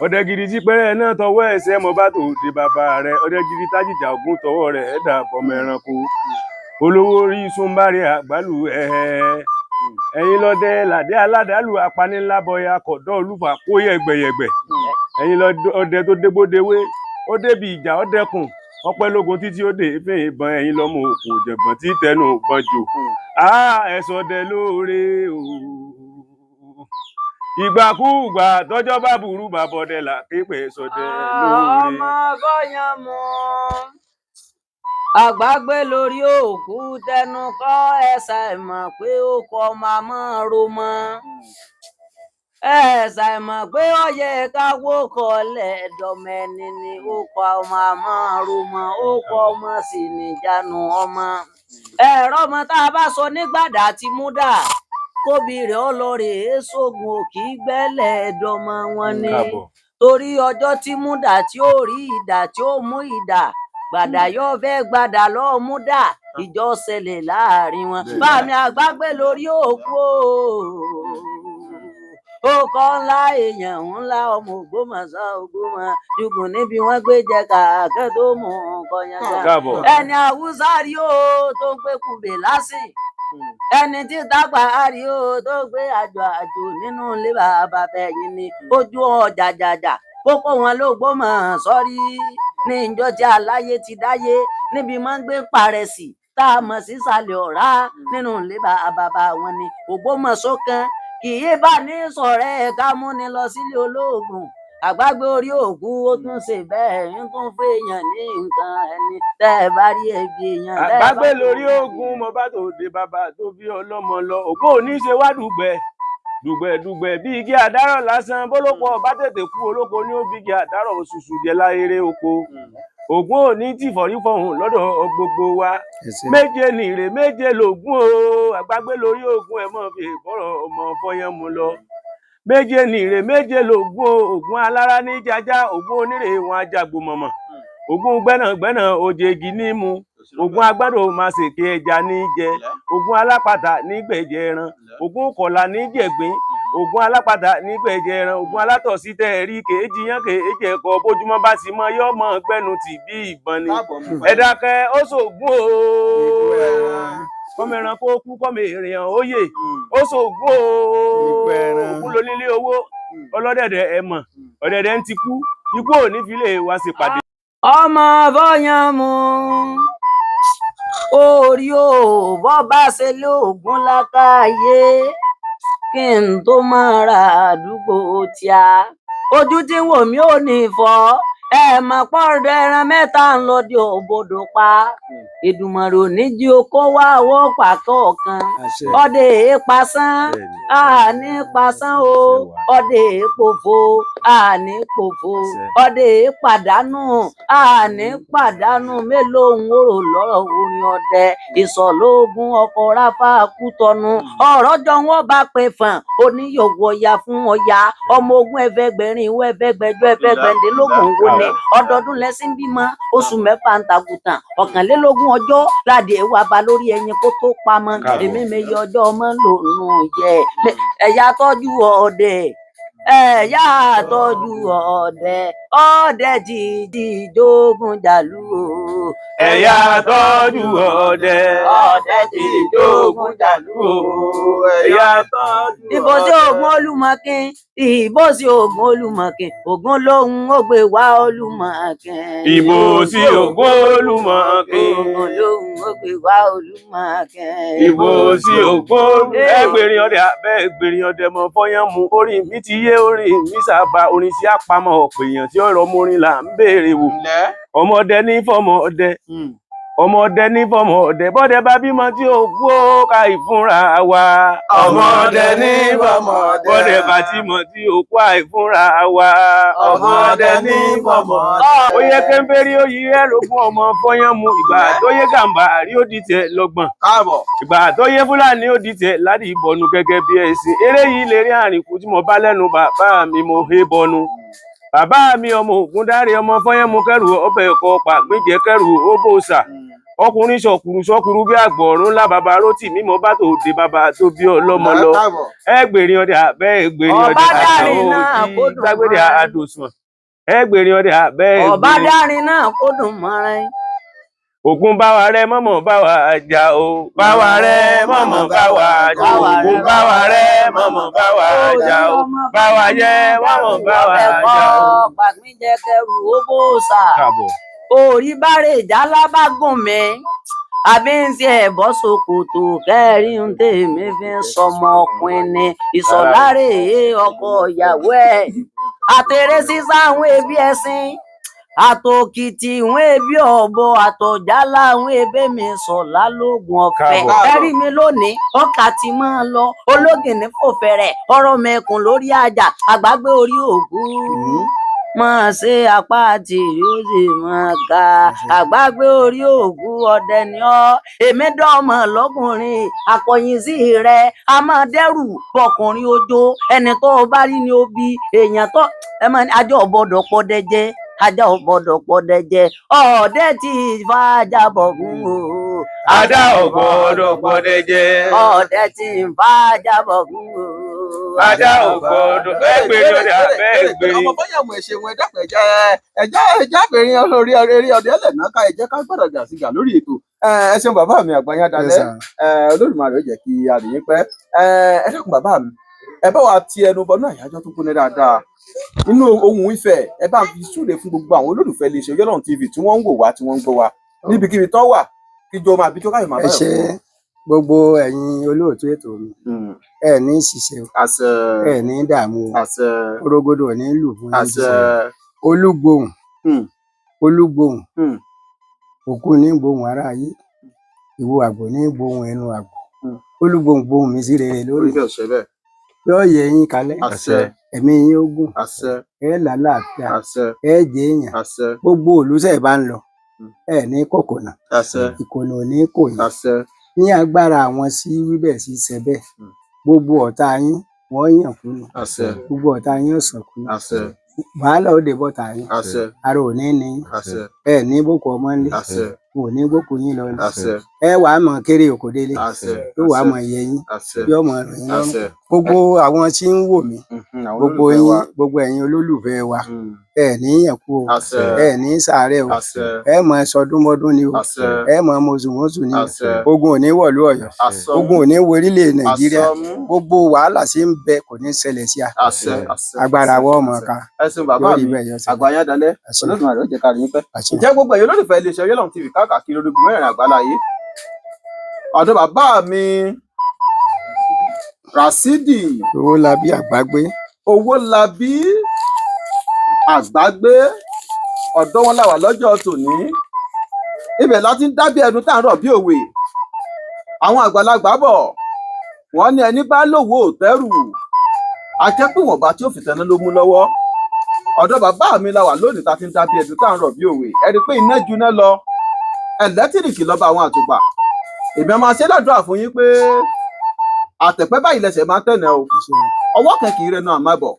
ọdẹ gidi tí pẹ́rẹ́ náà tọwọ́ ẹsẹ̀ mo bá tó de bàbá rẹ ọdẹ gidi tájìjà Ògún tọwọ́ rẹ̀ ẹ̀dà bọmọ ẹranko. olówó orí sunbárẹ̀ àgbálù ẹ̀yin lọ́dẹ làdé aládàálù apanilabọya kọ̀dọ̀ olúfà kó yẹ̀gbẹ̀yẹ̀gbẹ̀ ẹ̀yin lọ́dẹ tó dégbòdewé ó débi ìjà ó dẹkùn ọpẹ́ lógun títí ó dé fún ìbọn ẹ̀yin lọ́mọ òkú jẹ̀gbọ́n tí tẹnu ìbọn jò ẹ̀sọ̀dẹ lóore o ìgbàkúùgbà tọ́jọ́ bá burú bàbọ̀dẹ là képe ẹ̀sọ̀dẹ lóore. ọmọ bọ́yàn mọ́ Àgbàgbé lórí òkú tẹnu kọ́ ẹ̀sà ìmọ̀ pé ó kọ́ màmá ro mọ́ ẹ̀sà ìmọ̀ pé ó yẹ káwó kọ́lẹ̀ dọ̀mẹ́ni ni ó kọ́ màmá ro mọ́ ó kọ́ ọmọ sì níjànú ọmọ ẹ̀rọ ọmọ tá a bá sọ nígbàdà ti mú dà kóbi rẹ̀ ọlọ́rẹ̀ sógun òkì gbẹ́lẹ̀ dọmọ wọn ni torí ọjọ́ tí múdà tí ó rí ìdà tí ó mú ìdà gbàdà yóò fẹ́ gbàdà lọ́ọ́ múdà ìjọ ṣẹlẹ̀ láàrin wọn báàmì àgbágbé lórí òkú ó kọ́ ńlá èèyàn ńlá ọmọ Ògbómọ̀ṣọ́ Ògbómọ̀ṣọ́ níbi wọ́n gbé jẹ kàkẹ́ tó mú kọyàn ẹni Haúsá rí ó tó ń gbé kùbè lásì ẹni tí tápà rí ó tó gbé àjò nínú ilé bàbá bẹyìn ni ojú ọjà jàjà kókó wọn ló Ògbómọ̀ṣọ́ rí ní ìjọ tí aláyé ti dáyé níbi máa ń gbé parẹ́sì tá a mọ̀ sí ìsàlẹ̀ ọ̀rá nínú ilé bàbá wọn ni Ògbómọ̀ṣọ́ kan kì í bá ní sọ̀rẹ́ ẹ̀ ká múni lọ sílé olóògùn àgbágbé orí òkú ó tún ṣe bẹ́ẹ̀ ń tún fún èèyàn ní nǹkan ẹni tẹ́ ẹ bá rí ẹbí èèyàn. àgbágbé lórí ògùn mo bá tó de bàbá tó bí ọlọ́mọ lọ ògbó òní ṣe wá dùgbẹ̀ bí igi àdárọ̀ lásán bólópọ̀ bá tètè kú olóko ní ó bí igi àdárọ̀ oṣooṣù jẹ láyéré oko ògún òní tí fọ̀rífọ̀hún lọ́dọ̀ gbogbo wa méje nìrè méje lògún o àgbágbé lórí ògùn ẹ̀ mọ̀ fi bọ́rọ̀ ọmọ fọyán mu lọ méje nìrè méje lògún o ògún alára ní jájá ògún onírè wọn ajagbó mọ̀mọ̀ ògún gbẹ́nàgbẹ́nà òjèègì ní mu ògún agbádò máa ṣèké ẹja ní jẹ ògún alápàtà ní gbẹ̀jẹ̀ ẹran ògún kọ̀là ní jẹ̀gbín ògún alápàtà ní gbẹ̀jẹ̀ ẹran ògún alátọ̀sí tẹ́ ẹ rí kéèjì yán kéèjì ẹ̀kọ́ bójúmọ́ bá ti mọ yọ́ mọ́ gbẹ́nu tì bí ìbọn ni ẹ dákẹ́ ó ṣògùn o kọ́mọ ẹran kó kú kọ́mọ èèyàn óyè ó ṣògùn o ògún lónílé owó ọlọ́dẹ̀dẹ̀ ẹ̀mọ̀ ọ̀dẹ̀dẹ̀ ń ti kú ikú ò ní fi lè wá sí pàdé. ọmọ fọyán mu orí ò bọ́ bá ṣe lóògùn lákàyè kí n tó máa ra àdúgbò tíá ojú tí wò mí ò ní fọ́ ẹ mà pọ́ọ̀dọ̀ ẹran mẹ́ta ń lọ di òbodò pa Èdùmàrè ò ní jí okó wá owó pàtó kan ọdẹ èèpasán àní pasán o ọdẹ èèpòfo àní pòfo ọdẹ èèpàdánù àní pàdánù mélòó ń wòrò lọ́rọ̀ orin ọdẹ ìsọ̀lógún ọkọ̀ ráfà Kútọ̀nù ọ̀rọ̀ jọ wọ́n bá pè fàn oníyòwò ọya fún ọya ọmọ ogun ẹ̀fẹ̀gbẹ̀rin ìwọ ẹ̀fẹ̀gbẹ̀jọ ẹ̀fẹ̀gbẹ̀ndínlógún wo ni ọdọọdún lẹ́sìn bímọ oṣù mẹ́fà ń takùtàn ọ̀kànlélógún ọjọ́ láti ẹwà bá lórí ẹyin kó tó pamọ́ èmi meye ọjọ́ ọmọ lò nù yẹ ẹ̀yà tọ́jú ọdẹ ẹ̀yà tọ́jú ọdẹ jìjì jogun jàlú o ẹ̀yà tọ́jú ọdẹ jìjì jogun jàlú o ẹ̀yà tọ́jú ọdẹ. ìbò sí Ògún Olúmọkin ìbò sí Ògún Olúmọkin Ògún lóhùn ó gbé wá Olúmọkin ìbò sí Ògún Olúmọkin Ògún lóhùn ó gbé wá Olúmọkin ìbò sí Ògún ẹgbẹ̀rin ọdẹ abẹ́ ẹgbẹ̀rin ọdẹ mọ fọyán mu orin mi ti yé orin mi sábà orin sí àpamọ́ ọ̀pọ̀ èèyàn tí ọ̀rọ̀ morin là ń béèrè wò ọmọdé ní fọmọ ọdẹ ọmọdé ní fọmọ ọdẹ bọ́dẹ bá bímọ tí ó gbó ká ìfúnra wa ọmọdé ní fọmọ ọdẹ bọ́dẹ bá tímọ tí ó kó àìfúnra wa ọmọdé ní fọmọ ọdẹ. ó yẹ kéńpérí ó yí ẹ lógún ọmọ fọyán mu ìgbà tó yẹ Gàmbàrí ó di tiẹ̀ lọ́gbọ̀n káàbọ̀ ìgbà tó yẹ Fúlàní ó di tiẹ̀ láti ìbọnú gẹ́gẹ́ bí ẹ̀sìn eré yìí lè rí àrìnkù tí mo bá lẹ́nu bàbá mi mo hé bọnu bàbá mi ọmọ Ògúndáre ọmọ fọyán mu kẹrù ọbẹ̀ ẹ̀kọ́ pàgbéjẹ kẹrù ó bòòsà ọkùnrin sọkùrù bí àgbọ̀rún ńlá bàbá rótì mímọ bá tó de bàbá tó bí ọlọ́mọ lọ ẹgbẹ̀rin ọdẹ abẹ́ ẹgbẹ̀rin ọdẹ àtàwọn òjì dágbére àdòsùn ẹgbẹ̀rin ọdẹ abẹ́ ẹgbẹ̀rin. ọ̀bádárin náà kó dùn mọ́ra ẹ̀. Ògún báwa rẹ mọ̀mọ́ báwa jà o báwa rẹ mọ̀mọ́ báwa jà o Ògún báwa rẹ mọ̀mọ́ báwa jà o báwa yẹ mọ̀mọ́ báwa jà o. pàgbíjẹ kẹrù ó bòòsà orí bárẹ̀ ìjálá bá gùn mí àbí ń tiẹ̀ bọ́ ṣòkòtò kẹrin ń tèmi fi ń sọmọ ọkùnrin ni ìsọ̀láre ọkọ ìyàwó ẹ̀ àtẹ̀rẹ́ sísá àwọn ẹbí ẹ̀sìn àtòkìtì ìwọ̀n ebi ọ̀bọ àtọ̀jálá àwọn ebé mi sọ̀lá lóògùn ọ̀fẹ́ ẹ̀rí mi lónìí ọkà tí máa lọ ológìní fò fẹ̀rẹ̀ ọ̀rọ̀ mẹ́kùn lórí àjà àgbágbé orí Ògún máa ṣe apá àti yóò sì máa ga àgbágbé orí ògùn ọdẹ ni ọ èmi dọ́mọ lọ́kùnrin akọyin sí rẹ a máa dẹ́rù bọkùnrin ojó ẹni tó o bá rí ni ó bí èèyàn tó ẹ máa ní ajá ọ̀bọ̀dọ̀ pọ́dẹ jẹ ajá ọ̀bọ̀dọ̀ pọ́dẹ jẹ ọ̀ọ́dẹ tí fàájà bọ̀ fún o. Ajá ọ̀gbọ́dọ̀ pọ́dẹ jẹ. ọ̀ọ́dẹ tí fàájà bọ̀ fún o. Ajá ọ̀gbọ́dọ̀ ẹgbẹ̀rin ọdẹ abẹ́ẹ̀gbẹ̀rin. ọmọ bóyá mo ṣe wọn ẹdápẹ ẹjá bẹ̀rin olórí eré ọdẹ ẹlẹ́nà ká ẹjẹ́ ká gbọ́dọ̀ jà sí gà lórí ètò ẹ ṣeun bàbá mi Àgbáyé Dalẹ̀ Olódùmarè ó jẹ́ kí àdìyín pẹ́ ẹ dákun bàbá mi ẹ bá wa ti ẹnu bọnú àyájọ́ tó kúnlẹ̀ dáadáa inú Ohùn Ifẹ̀ ẹ bá fi súre fún gbogbo àwọn olólùfẹ́ iléeṣẹ́ Oyèlọ́run TV tí wọ́n ń wò wá tí wọ́n ń gbọ́ wa níbikíbi tó wà kíjọ máa bí tó káyọ̀ máa bá ẹ ṣe gbogbo ẹ̀yin olóòtú ètò mi ẹ ní ṣiṣẹ́ àṣẹ ẹ ní dààmú àṣẹ orogodo ò ní lù fún yín àṣẹ olúgbòhùn olúgbòhùn òkú ní gbòhùn ara ayé ìwo àgbò ní gbòhùn ẹnu àgbò olúgbòhùn gbòhùn mi sí rere lórí bẹ́ẹ̀ ṣe bẹ́ẹ̀ yóò yẹ yín kalẹ̀ àṣẹ ẹ̀mí yín ó gùn àṣẹ ẹ lálàáfíà àṣẹ ẹ jẹ èèyàn àṣẹ gbogbo olùsẹ̀ bá ń lọ ẹ ní kòkònà àṣẹ ìkònà ò ní kò yín àṣẹ ní agbára àwọn sí wíbẹ̀ sí ṣe bẹ́ẹ̀ gbogbo ọ̀tá yín wọ́n yàn kúnnù àṣẹ gbogbo ọ̀tá yín ò sàn kúnnù àṣẹ wàhálà ó dé bọ́tà yín àṣẹ ara ò ní ní àṣẹ ẹ ní boko ọmọ ńlẹ àṣẹ ò ní boko yín lọ ní àṣẹ ẹ wàá mọ kéré òkò délé àṣẹ yóò wàá mọ iye yín àṣẹ yóò mọ rìn yín àṣẹ lọ́rùn gbogbo àwọn tí ń wò mí àwọn gbogbo olólùfẹ́ yín wa. gbogbo ẹ̀yin olólùfẹ́ wa ẹ ní yàn kú o àṣẹ ẹ ní sàárẹ̀ o àṣẹ ẹ mọ sọdúnmọdún ni o àṣẹ ẹ mọ mọsùmọsù ni o àṣẹ ogun ò ní wọ̀lú Ọ̀yọ́ àṣọ ogun ò ní wo orílẹ̀ Nàìjíríà àṣọmú gbogbo wàhálà tí ń bẹ kò ní ṣẹlẹ̀ sí a àṣẹ àṣẹ agbára wọ ọmọ ká ẹ ṣeun bàbá yóò rí mi bẹ́ẹ̀ yọ sí Àgbáyé Dalẹ̀ àṣẹ Olódùmarè ó jẹ́ ká rí yín pẹ́. àṣẹ. ǹjẹ́ gbogbo ẹ̀yin olólùfẹ́ iléeṣẹ́ Oyèlọ́run TV káàkiri orígun mẹ́rin àgbáláyé ọ̀dọ̀ bàbá mi Ràsídì Owólabí Àgbágbé Owólabí Àgbágbé ọ̀dọ̀ wọn la wà lọ́jọ́ tòní ibẹ̀ láti ń dábí ẹnu tá à ń rọ̀ bí òwe àwọn àgbàlagbà bọ̀ wọ́n ní ẹni bá lòwò òtẹ́rù akẹ́pìwọ̀nba tí ó fi tẹ̀ná ló mú lọ́wọ́ ọ̀dọ̀ bàbá mi la wà lónìí tá a ti ń dábí ẹnu tá à ń rọ̀ bí òwe ẹ rí i pé iná juná lọ ẹ̀lẹ́tìrìkì lọ́ba àwọn àtùpà èmi máa ṣe ládùúrà fún yín pé àtẹ̀pẹ́ báyìí lẹsẹ̀ máa ń tẹ̀nà o ọwọ́ kan kì í rẹnu àmọ́ bọ̀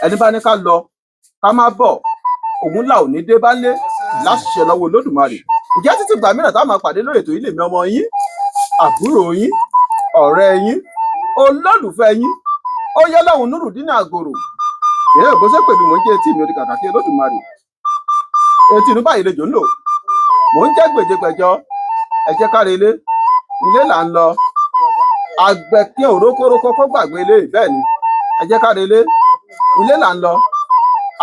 ẹni bá ní ká lọ ká má bọ̀ òun là ò ní dé bá lé láṣìṣe lọ́wọ́ Olódùmarè ìjẹ́ títí gbà mìíràn táwọn máa pàdé lórí ètò yìí lèmi ọmọ yín àbúrò yín ọ̀rẹ́ yín olólùfẹ́ yín Oyèlọ́run Nurudeen Àgòrò èyí bó ṣe pè mí mò ń jẹ́ etí mi ò di kàkàkí Olódùmarè etí inú báyìí lejò ń lò mò ń jẹ́ gbèjègbèjọ ẹ jẹ́ ká relé ilé là ń lọ àgbẹ̀kẹ́ òrókórókó kó gbàgbé ilé bẹ́ẹ̀ ni ẹ jẹ́ ká relé ilé là ń lọ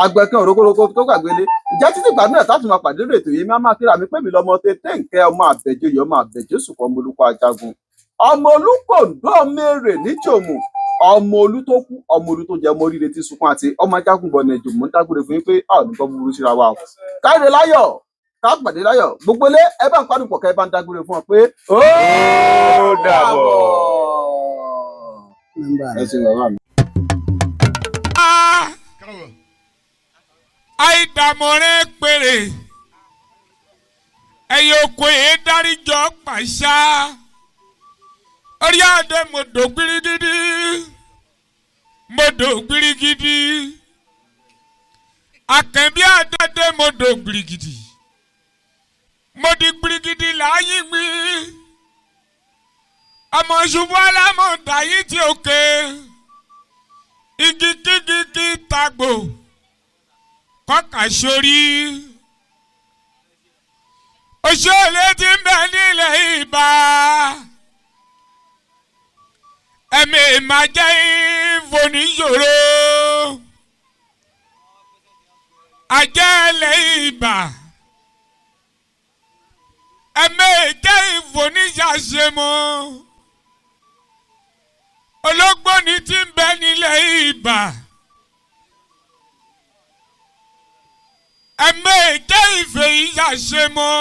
àgbẹ̀kẹ́ òrókórókó kó gbàgbé ilé ìjẹ́ títí ìgbà mìíràn táàtì máa pàdé lórí ètò yìí máa máa kíra mi pé mi lọmọ tètè nkẹ́ ọmọ àbẹ̀jẹyẹ ọmọ àbẹ̀jẹsù kan ọmọ olùkọ́ ajagun ọmọ olùkòǹdó mèrè níjòmù ọmọ olú tó kú ọmọ olú tó jẹ ọmọ oríire tí sunkún àti ọmọ ajagun bọ̀ nàìjò mò ń dágbére fún yín pé a ò ní gbọ́ búburú síra wa o káre láyọ̀ ká pàdé láyọ̀ gbogbo ilé ẹ bá ń pàdùn pọ̀ ká ẹ bá ń dágbére fún ọ pé ó dàbọ̀. ẹ ṣe bàbá mi. àìdàmọ̀rẹ́ péré ẹ̀yẹ oko yìí dáríjọ́ pàṣá orí adé mọ̀dò gbirigidi akẹ́bí adé mọ̀dò gbirigidi mọ̀dì gbirigidi láyé gbé ọmọ ṣubú alámọ̀dá yìí tí òkè igi kíkí tagbo kọ́kà sórí òṣèlú tí ń bẹ nílẹ̀ Ìbà ẹ̀mí máa jẹ́ ìfòníṣòro àjẹ́lẹ̀ Ìbà ẹ̀mí jẹ́ ìfòníṣàṣemọ́ ológbòní tí ń bẹ nílẹ̀ Ìbà ẹ̀mí jẹ́ ìfẹ́ ìṣàṣemọ́.